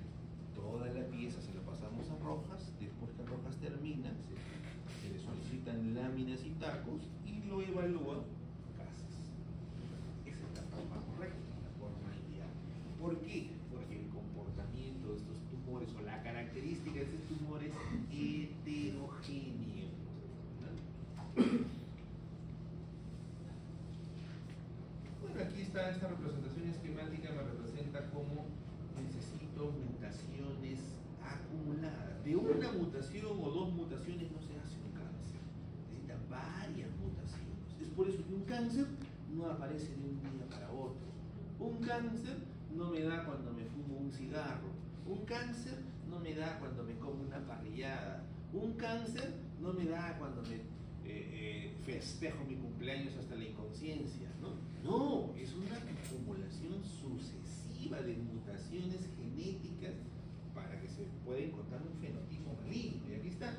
Toda la pieza se la pasamos a Rojas, después que Rojas termina, se le solicitan láminas y tacos y lo evalúa Casas. Esa es la forma correcta, la forma ideal. ¿Por qué? Porque el comportamiento de estos tumores o la característica de estos tumores es heterogéneo. Bueno, aquí está esta representación esquemática, me representa cómo necesito mutaciones acumuladas. De una mutación o dos mutaciones no se hace un cáncer, necesita varias mutaciones. Es por eso que un cáncer no aparece de un día para otro. Un cáncer no me da cuando me fumo un cigarro. Un cáncer no me da cuando me como una parrillada. Un cáncer no me da cuando me festejo mi cumpleaños hasta la inconsciencia, ¿no? No, es una acumulación sucesiva de mutaciones genéticas para que se pueda encontrar un fenotipo maligno. Y aquí está,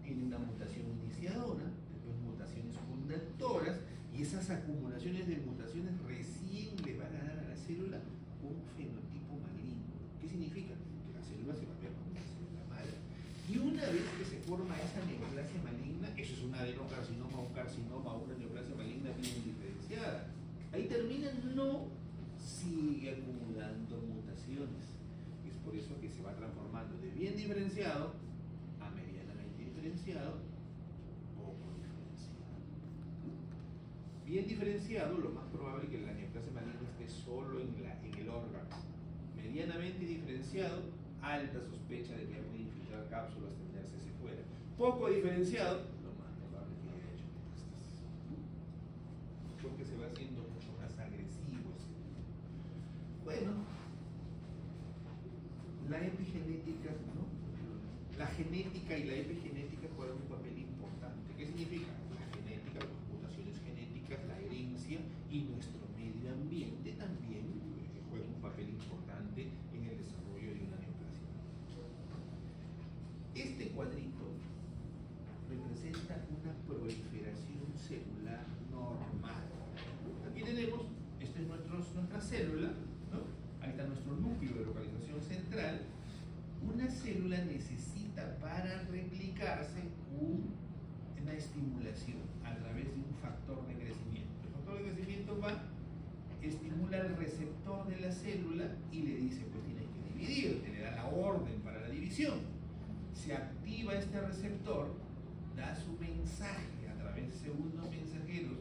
tiene una mutación iniciadora, después mutaciones fundadoras, y esas acumulaciones de mutaciones recién le van a dar a la célula un fenotipo maligno. ¿Qué significa? Que la célula se va a ver como una célula mala. Y una vez que se forma esa neoplasia maligna, eso es un adenocarcinoma, un carcinoma, una neoplasia maligna bien diferenciada. Ahí termina, no, sigue acumulando mutaciones. Es por eso que se va transformando de bien diferenciado a medianamente diferenciado, poco diferenciado. Bien diferenciado, lo más probable es que la neoplasia maligna esté solo en el órgano. Medianamente diferenciado, alta sospecha de que puede infiltrar cápsulas, extenderse hacia fuera. Poco diferenciado, lo más probable es que haya hecho metástasis. Porque se va haciendo mucho más agresivo. Bueno, la epigenética, ¿no? La genética y la epigenética juegan un papel importante. ¿Qué significa? La genética, las mutaciones genéticas, la herencia y nuestro medio ambiente también juegan un papel importante en el desarrollo de una neoplasia. Este cuadrito representa una proliferación celular normal. Aquí tenemos, esta es nuestra célula, ¿no? Ahí está nuestro núcleo de localización central. Una célula necesita para replicarse una estimulación a través de un factor de crecimiento. El factor de crecimiento estimula al receptor de la célula y le dice, pues tienes que dividirte, le da la orden para la división. Se activa este receptor, da su mensaje a través de segundos mensajeros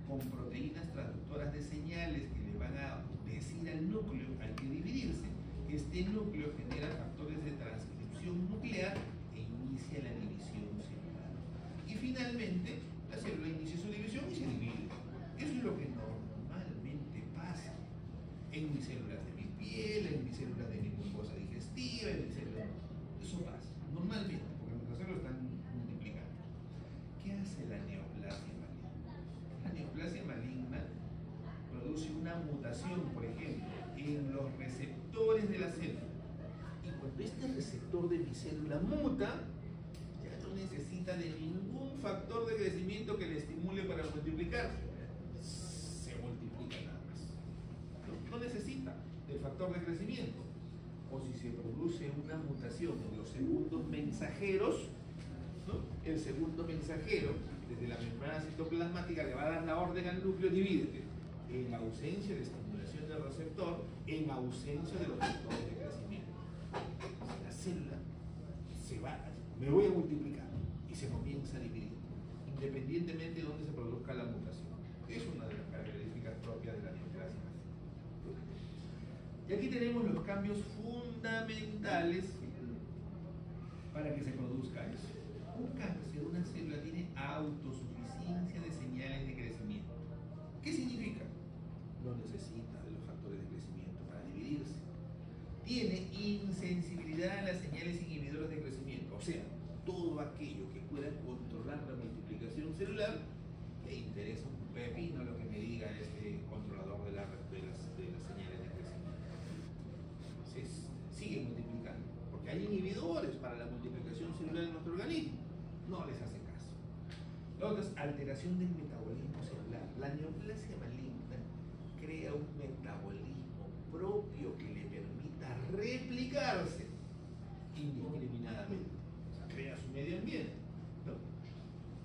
con proteínas transductoras de señales que le van a decir al núcleo hay que dividirse. Este núcleo genera factores de transcripción nuclear e inicia la división celular. Y finalmente, la célula inicia su división y se divide. Eso es lo que normalmente pasa en mis células de mi piel, en mis células de mi mucosa digestiva, en mis células. Eso pasa, normalmente, porque nuestras células están multiplicando. ¿Qué hace la neoplasia maligna? La neoplasia maligna produce una mutación, por ejemplo, en los receptores de la célula. Y cuando este receptor de mi célula muta, ya no necesita de ningún factor de crecimiento que le estimule para multiplicarse. Se multiplica nada más. No necesita del factor de crecimiento. O si se produce una mutación en los segundos mensajeros, ¿no? El segundo mensajero, desde la membrana citoplasmática, le va a dar la orden al núcleo, divídete. En ausencia de estimulación del receptor, en ausencia de los factores de crecimiento. La célula se va, me voy a multiplicar y se comienza a dividir, independientemente de dónde se produzca la mutación. Es una de las características propias de la neoplasia. Y aquí tenemos los cambios fundamentales para que se produzca eso. Un cáncer, una célula tiene autosuficiencia de señales de crecimiento. ¿Qué significa? No necesita de los factores de crecimiento para dividirse. Tiene insensibilidad a las señales inhibidoras de crecimiento, o sea, todo aquello que pueda controlar la multiplicación celular, le interesa un pepino lo que me diga este controlador de las señales de crecimiento. Entonces, sigue multiplicando, porque hay inhibidores para la multiplicación celular en nuestro organismo. No les hace caso. La otra es alteración del metabolismo celular. La neoplasia maligna crea un metabolismo propio que le permita replicarse indiscriminadamente. O sea, crea su medio ambiente, ¿no?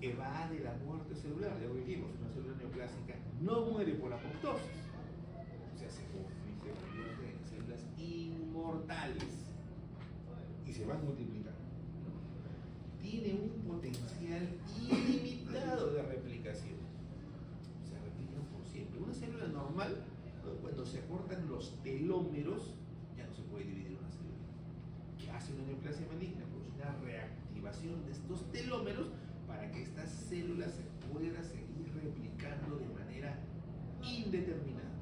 Evade la muerte celular. Ya lo dijimos, una célula neoplásica no muere por apoptosis. O sea, se convierte en células inmortales y se van multiplicando. Tiene un potencial ilimitado de replicación. Se replican por siempre. Una célula normal, cuando se acortan los telómeros, ya no se puede dividir una célula. ¿Qué hace una neoplasia maligna? Pues una reactivación de estos telómeros para que esta célula se pueda seguir replicando de manera indeterminada.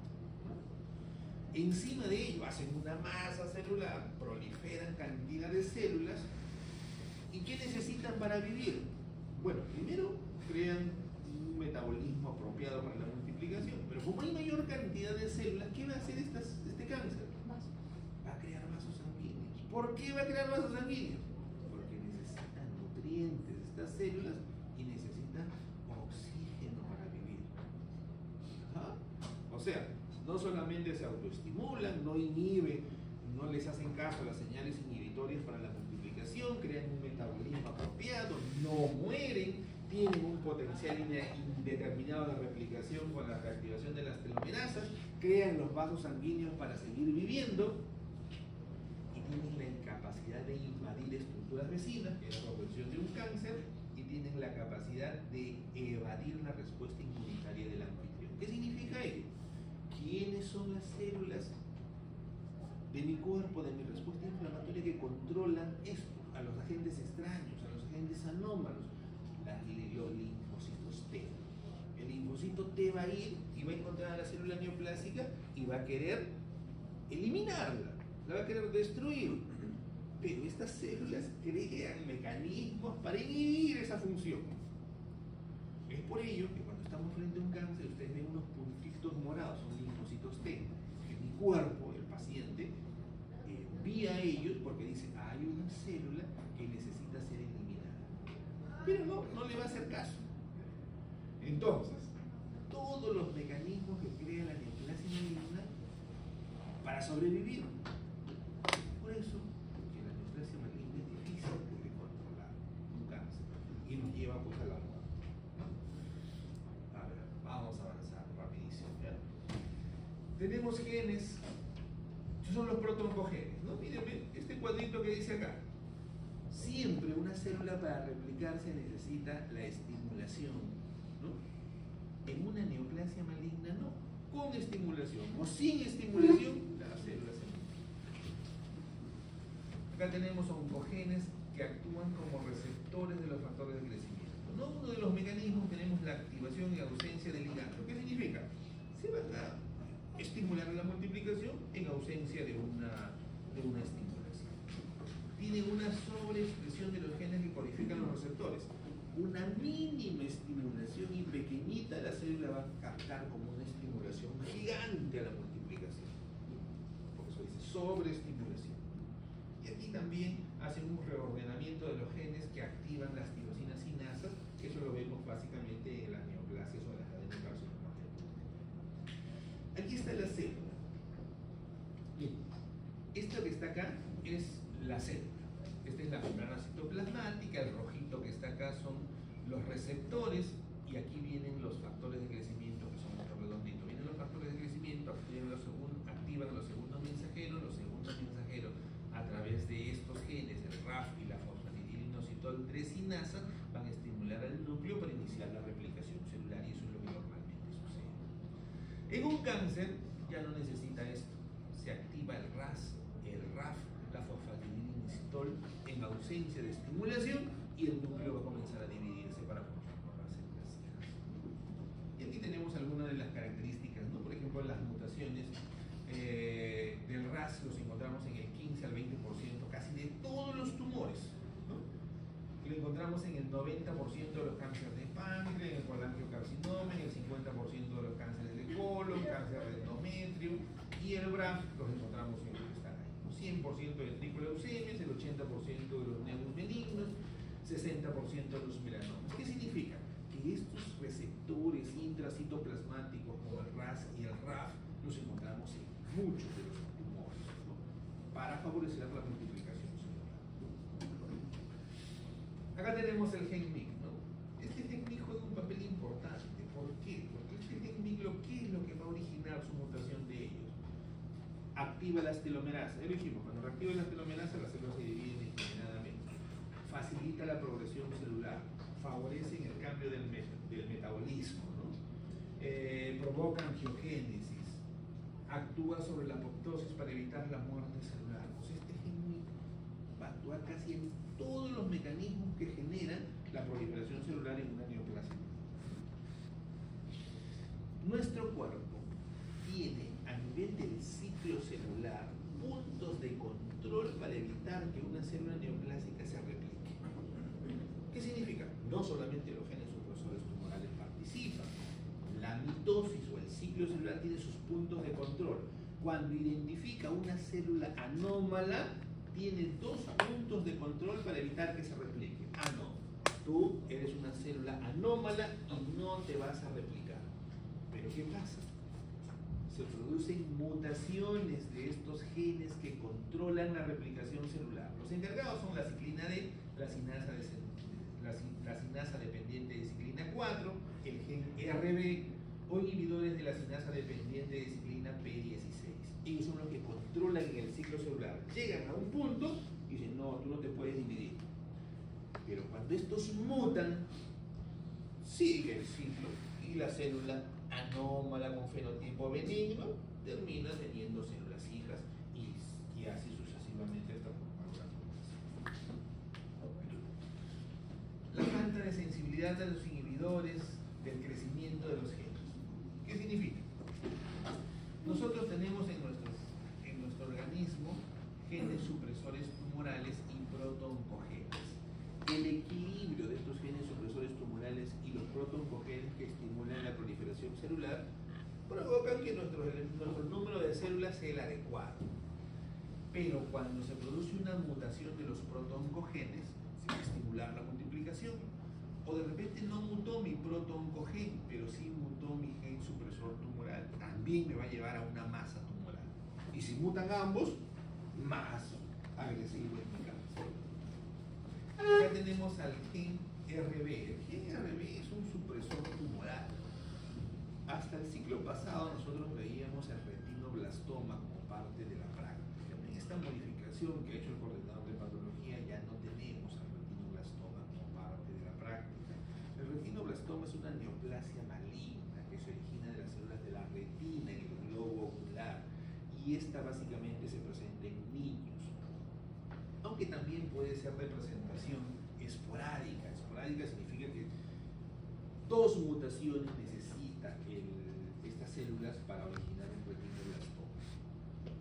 Encima de ello hacen una masa celular, proliferan cantidad de células. ¿Y qué necesitan para vivir? Bueno, primero crean un metabolismo apropiado para la multiplicación. Pero como hay mayor cantidad de células, ¿qué va a hacer este cáncer? Va a crear vasos sanguíneos. ¿Por qué va a crear vasos sanguíneos? Porque necesitan nutrientes estas células y necesitan oxígeno para vivir. ¿Ah? O sea, no solamente se autoestimulan, no inhiben, no les hacen caso a las señales inhibitorias para la multiplicación, crean un metabolismo apropiado, no mueren, tienen un potencial indeterminado de replicación con la reactivación de las telomerasas, crean los vasos sanguíneos para seguir viviendo y tienen la incapacidad de invadir estructuras vecinas, que es la progresión de un cáncer, y tienen la capacidad de evadir la respuesta inmunitaria del anfitrión. ¿Qué significa ello? ¿Quiénes son las células de mi cuerpo, de mi respuesta inflamatoria que controlan esto? A los agentes extraños, a los agentes anómalos, los linfocitos T. El linfocito T va a ir y va a encontrar a la célula neoplásica y va a querer eliminarla, la va a querer destruir. Pero estas células crean mecanismos para inhibir esa función. Es por ello que cuando estamos frente a un cáncer, ustedes ven unos puntitos morados, son linfocitos T, que mi cuerpo, el paciente, envía a ellos porque dice, hay una célula que necesita ser eliminada. Pero no le va a hacer caso. Entonces, todos los mecanismos que crea la neoplasia maligna para sobrevivir. Por eso, que la neoplasia maligna es difícil de controlar, un cáncer, y nos lleva pues a la muerte. A ver, vamos a avanzar rapidísimo. ¿Ya? Tenemos genes, estos son los protoncogenes, ¿no? Mírenme, este cuadrito que dice acá. Siempre una célula para replicarse necesita la estimulación, ¿no? En una neoplasia maligna no. Con estimulación o sin estimulación, la célula se multiplica. Acá tenemos oncogenes que actúan como receptores de los factores de crecimiento. ¿No? Uno de los mecanismos tenemos la activación y ausencia del ligando. ¿Qué significa? Se van a estimular la multiplicación en ausencia de una estimulación. Tienen una sobreexpresión de los genes que codifican los receptores. Una mínima estimulación y pequeñita, la célula va a captar como una estimulación gigante a la multiplicación. Por eso dice sobreestimulación. Y aquí también hacen un reordenamiento de los genes que activan las tirosinas sinasas, que eso lo vemos básicamente en las neoplasias o en las adenocarcinomas. Aquí está la célula. Bien, esto que está acá es la célula. Esta es la membrana citoplasmática, el rojito que está acá son los receptores y aquí vienen los factores de crecimiento que son estos redonditos. Vienen los factores de crecimiento, activan los segundos mensajeros, a través de estos genes, el RAF y la fosfatidilinositol 3 sinasa, van a estimular al núcleo para iniciar la replicación celular y eso es lo que normalmente sucede. En un cáncer ya no necesita esto, se activa el RAS, el RAF, la fosfatidilinositol en ausencia de estimulación y el núcleo va a comenzar a dividirse para formar nuevas células hijas. Y aquí tenemos algunas de las características, ¿no? Por ejemplo, las mutaciones del RAS los encontramos en el 15 al 20% casi de todos los tumores, ¿no? Lo encontramos en el 90% de los cánceres de páncreas, en el colangiocarcinoma, en el 50% de los cánceres de colon, cáncer de endometrio, y el BRAF los encontramos en los que están ahí, ¿no? 100% de tripoleucemias, el 80% de los neumos benignos, 60% de los melanomas. ¿Qué significa? Que estos receptores intracitoplasmáticos como el RAS y el RAF los encontramos en muchos de los tumores, ¿no? Para favorecer la multiplicación celular. Acá tenemos el gen MYC, ¿no? Este gen MYC juega un papel importante. ¿Por qué? Porque este gen MYC, ¿qué es lo que va a originar su mutación de ellos? Activa las telomerasas. Ya lo dijimos, cuando reactiva las telomerasas, las células se dividen indiscriminadamente. Facilita la progresión celular, favorecen el cambio del metabolismo, ¿no? Provoca angiogénesis, actúa sobre la apoptosis para evitar la muerte celular. O sea, este gen va a actuar casi en todos los mecanismos que generan la proliferación celular en una neoplasia. Nuestro cuerpo tiene a nivel del ciclo celular puntos de control para evitar que una célula neoplásica se replique. ¿Qué significa? No solamente los genes supresores tumorales participan, la mitosis o el ciclo celular tiene sus puntos de control. Cuando identifica una célula anómala, tiene dos puntos de control para evitar que se replique. Ah, no, tú eres una célula anómala y no te vas a replicar. Pero ¿qué pasa? Se producen mutaciones de estos genes que controlan la replicación celular. Los encargados son la ciclina D, la sinasa dependiente de ciclina 4, el gen RB o inhibidores de la sinasa dependiente de ciclina P16. Ellos son los que controlan en el ciclo celular. Llegan a un punto y dicen, no, tú no te puedes dividir. Pero cuando estos mutan, sigue el ciclo y la célula anómala con fenotipo benigno termina teniendo células hijas y así sucesivamente hasta formar una población. La falta de sensibilidad a los inhibidores del crecimiento de los genes. ¿Qué significa? Nosotros tenemos en nuestro organismo genes supresores tumorales y protooncogenes. El equilibrio de estos genes supresores tumorales y los protooncogenes que estimulan la proliferación celular provocan que nuestro número de células sea el adecuado. Pero cuando se produce una mutación de los protooncogenes, se va a estimular la multiplicación. O de repente no mutó mi protooncogen, pero sí mutó mi gen supresor tumoral, también me va a llevar a una masa tumoral. Y si mutan ambos, más agresivo es mi cáncer. Acá tenemos al gen RB. El gen RB es un supresor tumoral. Hasta el siglo pasado nosotros veíamos el retinoblastoma como parte de la práctica. En esta modificación que ha hecho el coordinador de patología ya no tenemos al retinoblastoma como parte de la práctica. El retinoblastoma es una neoplasia maligna que se origina de las células de la retina en el globo ocular y esta básicamente se presenta en niños. Aunque también puede ser representación esporádica. Esporádica significa que dos mutaciones necesita estas células para originar un retinoblastoma.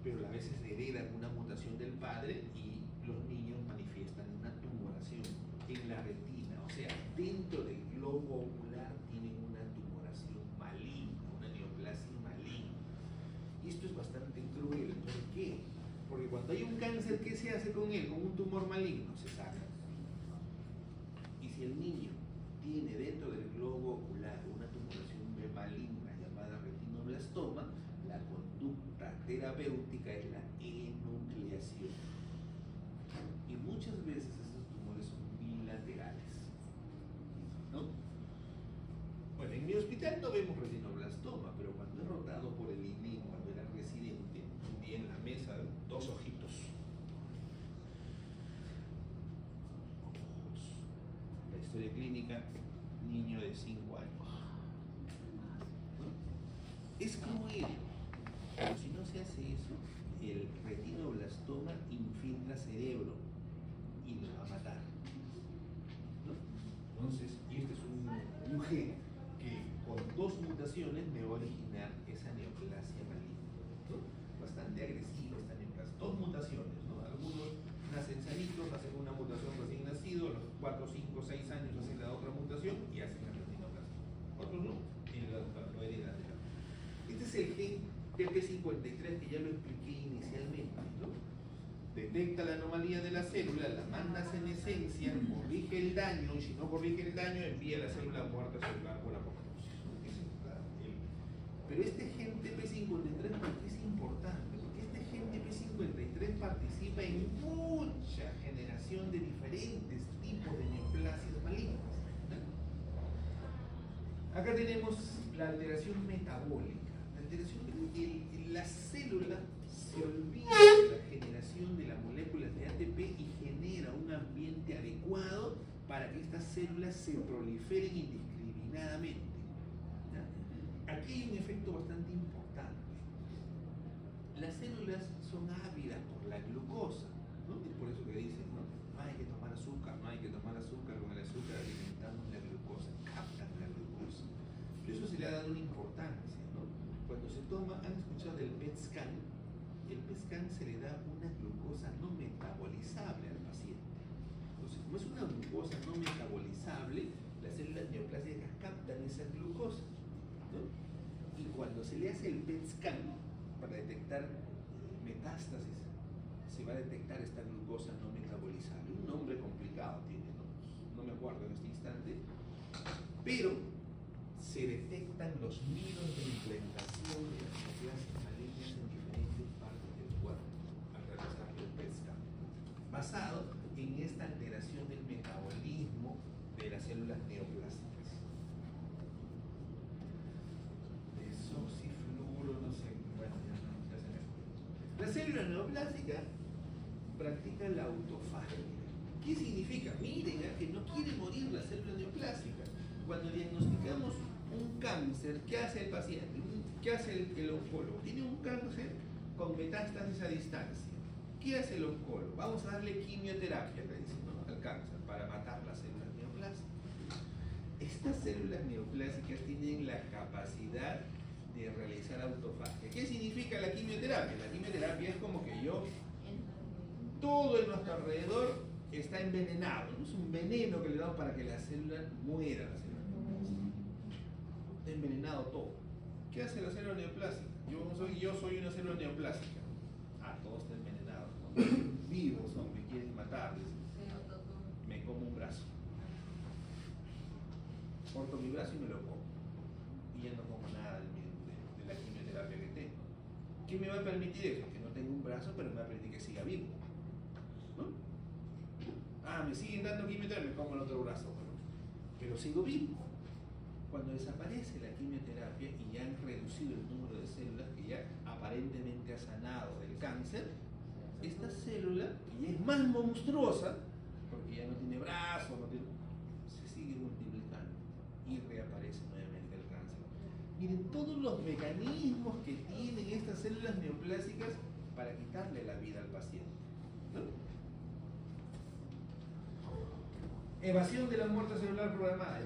Pero a veces heredan una mutación del padre y los niños manifiestan una tumoración en la retina. O sea, dentro del globo ocular tienen una tumoración maligna, una neoplasia maligna. Y esto es bastante cruel. ¿Por qué? Porque cuando hay un cáncer, ¿qué se hace con él? Con un tumor maligno, se saca. Y si el niño tiene dentro del globo ocular una tumoración maligna llamada retinoblastoma, la conducta terapéutica es la enucleación. Y muchas veces estos tumores son bilaterales, ¿no? Bueno, en mi hospital no vemos retinoblastoma, pero cuando he rotado por el INEM, cuando era residente, vi en la mesa dos ojitos. La historia clínica, niño de 5 años. Es cruel, pero si no se hace eso, el retinoblastoma infiltra cerebro y lo va a matar, ¿no? Entonces, este es un gen que con dos mutaciones me va a originar esa neoplasia maligna, ¿no? Bastante agresiva esta neoplasia. Dos mutaciones, ¿no? Algunos nacen sanitos, hacen una mutación recién nacido, a los 4, 5, 6 años hacen la otra mutación y hacen el retinoblastoma. Otros no, y lo heredan. Este es el gen TP53 que ya lo expliqué inicialmente, ¿no? Detecta la anomalía de la célula, la manda a senescencia, corrige el daño, y si no corrige el daño, envía la célula muerta celular por apoptosis. Pero este gen TP53, ¿por qué es importante? Porque este gen TP53 participa en mucha generación de diferentes tipos de neoplasias malignas, ¿no? Acá tenemos la alteración metabólica. La célula se olvida de la generación de las moléculas de ATP y genera un ambiente adecuado para que estas células se proliferen indiscriminadamente. ¿Ya? Aquí hay un efecto bastante importante. Las células son ávidas por la glucosa, ¿no? Es por eso que dicen, ¿no? No hay que tomar azúcar, no hay que tomar azúcar, con el azúcar alimentamos la glucosa, captan la glucosa. Pero eso se le ha dado una importancia. Cuando se toma, ¿han escuchado del PET scan? El PET scan se le da una glucosa no metabolizable al paciente. Entonces, como es una glucosa no metabolizable, las células neoplásicas captan esa glucosa, ¿no? cuando se le hace el PET scan para detectar metástasis, se va a detectar esta glucosa no metabolizable. Un nombre complicado tiene, no me acuerdo en este instante, pero se detectan los nidos de implantación de las neoplasias malignas en diferentes partes del cuerpo al realizar el PET scan, basado en esta alteración del metabolismo de las células neoplásicas. Desoxifluoro, no sé, bueno, ya se me fue. La célula neoplástica practica la autofagia. ¿Qué significa? Miren, que no quiere morir la célula neoplásica. Cuando diagnosticamos un cáncer, ¿qué hace el paciente? ¿Qué hace el oncólogo? Tiene un cáncer con metástasis a distancia. ¿Qué hace el oncólogo? Vamos a darle quimioterapia, le dicen, ¿no?, al cáncer para matar las células neoplásicas. Estas células neoplásicas tienen la capacidad de realizar autofagia. ¿Qué significa la quimioterapia? La quimioterapia es como que todo en nuestro alrededor está envenenado, ¿no? Es un veneno que le damos para que la célula muera, la célula neoplásica. Está envenenado todo. ¿Qué hace la célula neoplásica? Yo soy una célula neoplásica. Todo está envenenado, ¿no? Vivos, ¿no? Me quieren matar. Me como un brazo. Corto mi brazo y me lo como. Y ya no como nada de la quimioterapia que tengo. ¿Qué me va a permitir eso? Que no tengo un brazo, pero me va a permitir que siga vivo, ¿no? Me siguen dando quimioterapia, me como el otro brazo, pero sigo vivo. Cuando desaparece la quimioterapia y ya han reducido el número de células que ya aparentemente ha sanado del cáncer, esta célula, que ya es más monstruosa, porque ya no tiene brazo, se sigue multiplicando y reaparece nuevamente el cáncer. Miren todos los mecanismos que tienen estas células neoplásicas para quitarle la vida al paciente, ¿no? Evasión de la muerte celular programada.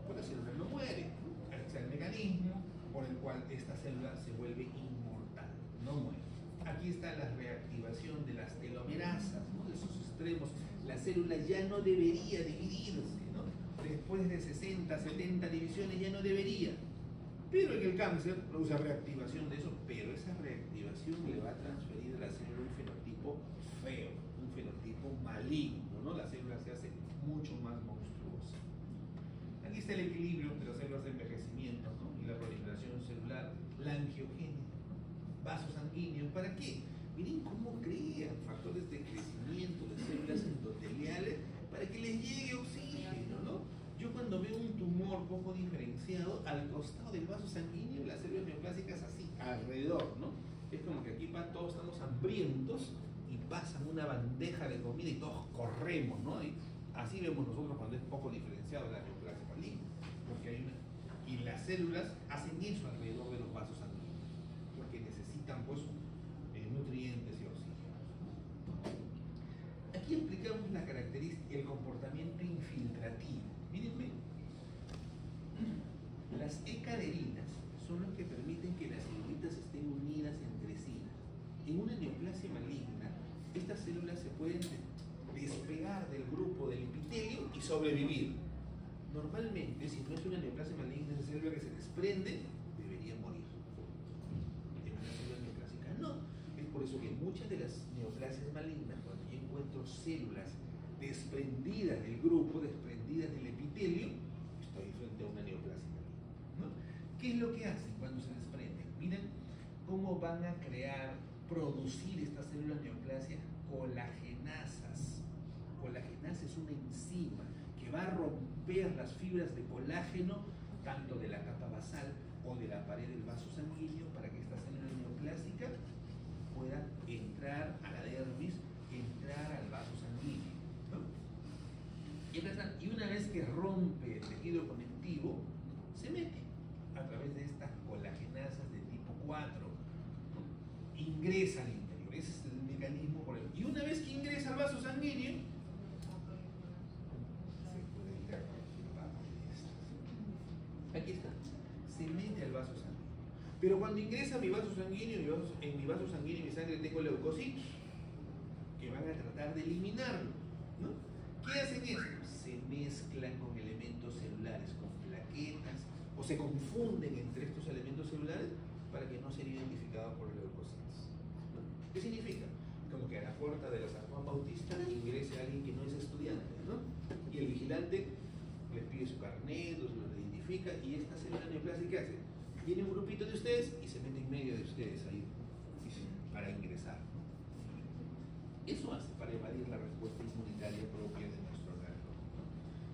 Pues la célula no muere, ¿no? Es el mecanismo por el cual esta célula se vuelve inmortal, no muere. Aquí está la reactivación de las telomerasas, ¿no?, de sus extremos. La célula ya no debería dividirse, ¿no? Después de 60, 70 divisiones ya no debería. Pero en el cáncer produce reactivación de eso, pero esa reactivación le va a transferir a la célula un fenotipo feo, un fenotipo maligno, ¿no? La célula se hace mucho más monstruosa. Aquí está el equilibrio de las células de envejecimiento, ¿no?, y la proliferación celular, la angiogénesis, vasos sanguíneos. ¿Para qué? Miren cómo crean factores de crecimiento de células endoteliales para que les llegue oxígeno, ¿no? Yo cuando veo un tumor poco diferenciado, al costado del vaso sanguíneo, las células neoplásicas así, alrededor, ¿no? Es como que aquí todos estamos hambrientos y pasan una bandeja de comida y todos corremos, ¿no? Y así vemos nosotros cuando es poco diferenciado la neoplasia maligna, porque y las células hacen eso alrededor de los vasos sanguíneos, porque necesitan pues nutrientes y oxígeno. Aquí explicamos la característica, el comportamiento infiltrativo. Mírenme, las ecaderinas son los que permiten que las células estén unidas entre sí. En una neoplasia maligna, estas células se pueden despegar del grupo del epitelio y sobrevivir. Normalmente, si no es una neoplasia maligna, esa célula que se desprende debería morir. En una célula neoplásica no. Es por eso que muchas de las neoplasias malignas, cuando yo encuentro células desprendidas del grupo, desprendidas del epitelio, estoy frente a una neoplasia maligna, ¿no? ¿Qué es lo que hacen cuando se desprenden? Miren cómo van a producir estas células neoplasias colagenasas. Colagenasa es una enzima que va a romper las fibras de colágeno tanto de la capa basal o de la pared del vaso sanguíneo para que esta célula neoplásica pueda entrar a la dermis, entrar al vaso sanguíneo, ¿no? Y una vez que rompe el tejido conectivo, se mete a través de estas colagenasas de tipo 4, ¿no? Ingresa al interior. Ese es el mecanismo por el. Y una vez que ingresa al vaso sanguíneo, aquí está, se mete al vaso sanguíneo. Pero cuando ingresa a mi vaso sanguíneo, en mi vaso sanguíneo y mi sangre tengo leucocitos que van a tratar de eliminarlo, ¿no? ¿Qué hacen eso? Se mezclan con elementos celulares, con plaquetas, o se confunden entre estos elementos celulares para que no sean identificados por leucocitos. ¿No? ¿Qué significa? Como que a la puerta de la San Juan Bautista ingrese alguien que no es estudiante, ¿no? Y el vigilante les pide su carnet, los identifica, y esta célula neoplásica, ¿qué hace? Viene un grupito de ustedes y se mete en medio de ustedes ahí para ingresar, ¿no? Eso hace para evadir la respuesta inmunitaria propia de nuestro organismo.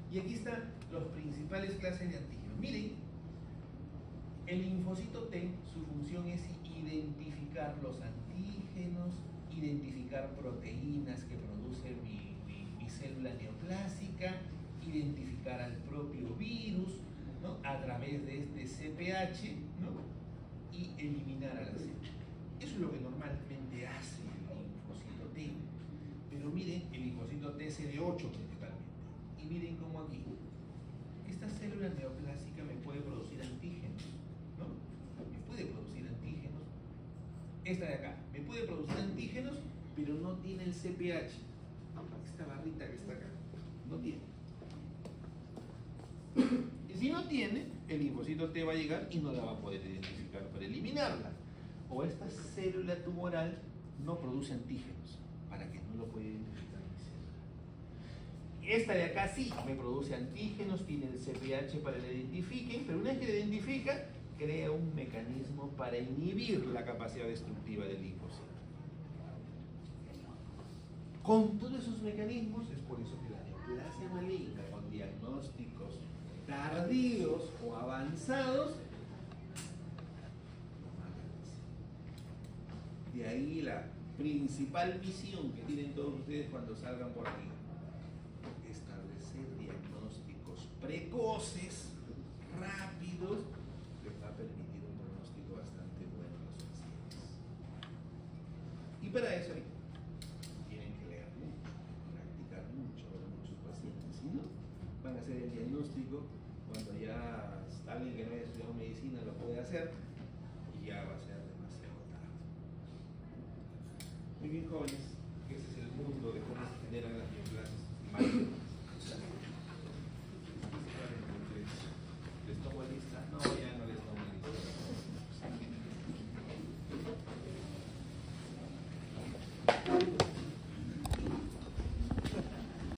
Y aquí están las principales clases de antígenos. Miren, el linfocito T, su función es identificar los antígenos, identificar proteínas que produce mi célula neoplásica, identificar al propio virus, ¿no? A través de este CPH, ¿no? Y eliminar a la célula. Eso es lo que normalmente hace el linfocito T. Pero miren, el linfocito T es CD8 principalmente. Y miren cómo aquí, esta célula neoplásica me puede producir antígenos, ¿no? Me puede producir antígenos. Esta de acá, me puede producir antígenos, pero no tiene el CPH. Esta barrita que está acá, no tiene. Y si no tiene, el linfocito T va a llegar y no la va a poder identificar para eliminarla. O esta célula tumoral no produce antígenos, para que no lo pueda identificar mi célula. Esta de acá sí me produce antígenos, tiene el CPH para que la identifiquen, pero una vez que la identifica, crea un mecanismo para inhibir la capacidad destructiva del linfocito. Con todos esos mecanismos, es por eso que la neoplasia maligna con diagnósticos tardíos o avanzados lo matan. De ahí la principal misión que tienen todos ustedes cuando salgan por aquí: establecer diagnósticos precoces, rápidos, que va a permitir un pronóstico bastante bueno a los pacientes. Y para eso tienen que leer mucho, practicar mucho con muchos pacientes. Si no, van a hacer el diagnóstico cuando ya alguien que no haya estudiado medicina lo puede hacer y ya va a ser demasiado tarde. Muy bien, jóvenes, ese es el mundo de cómo se generan las neoplasias malignas.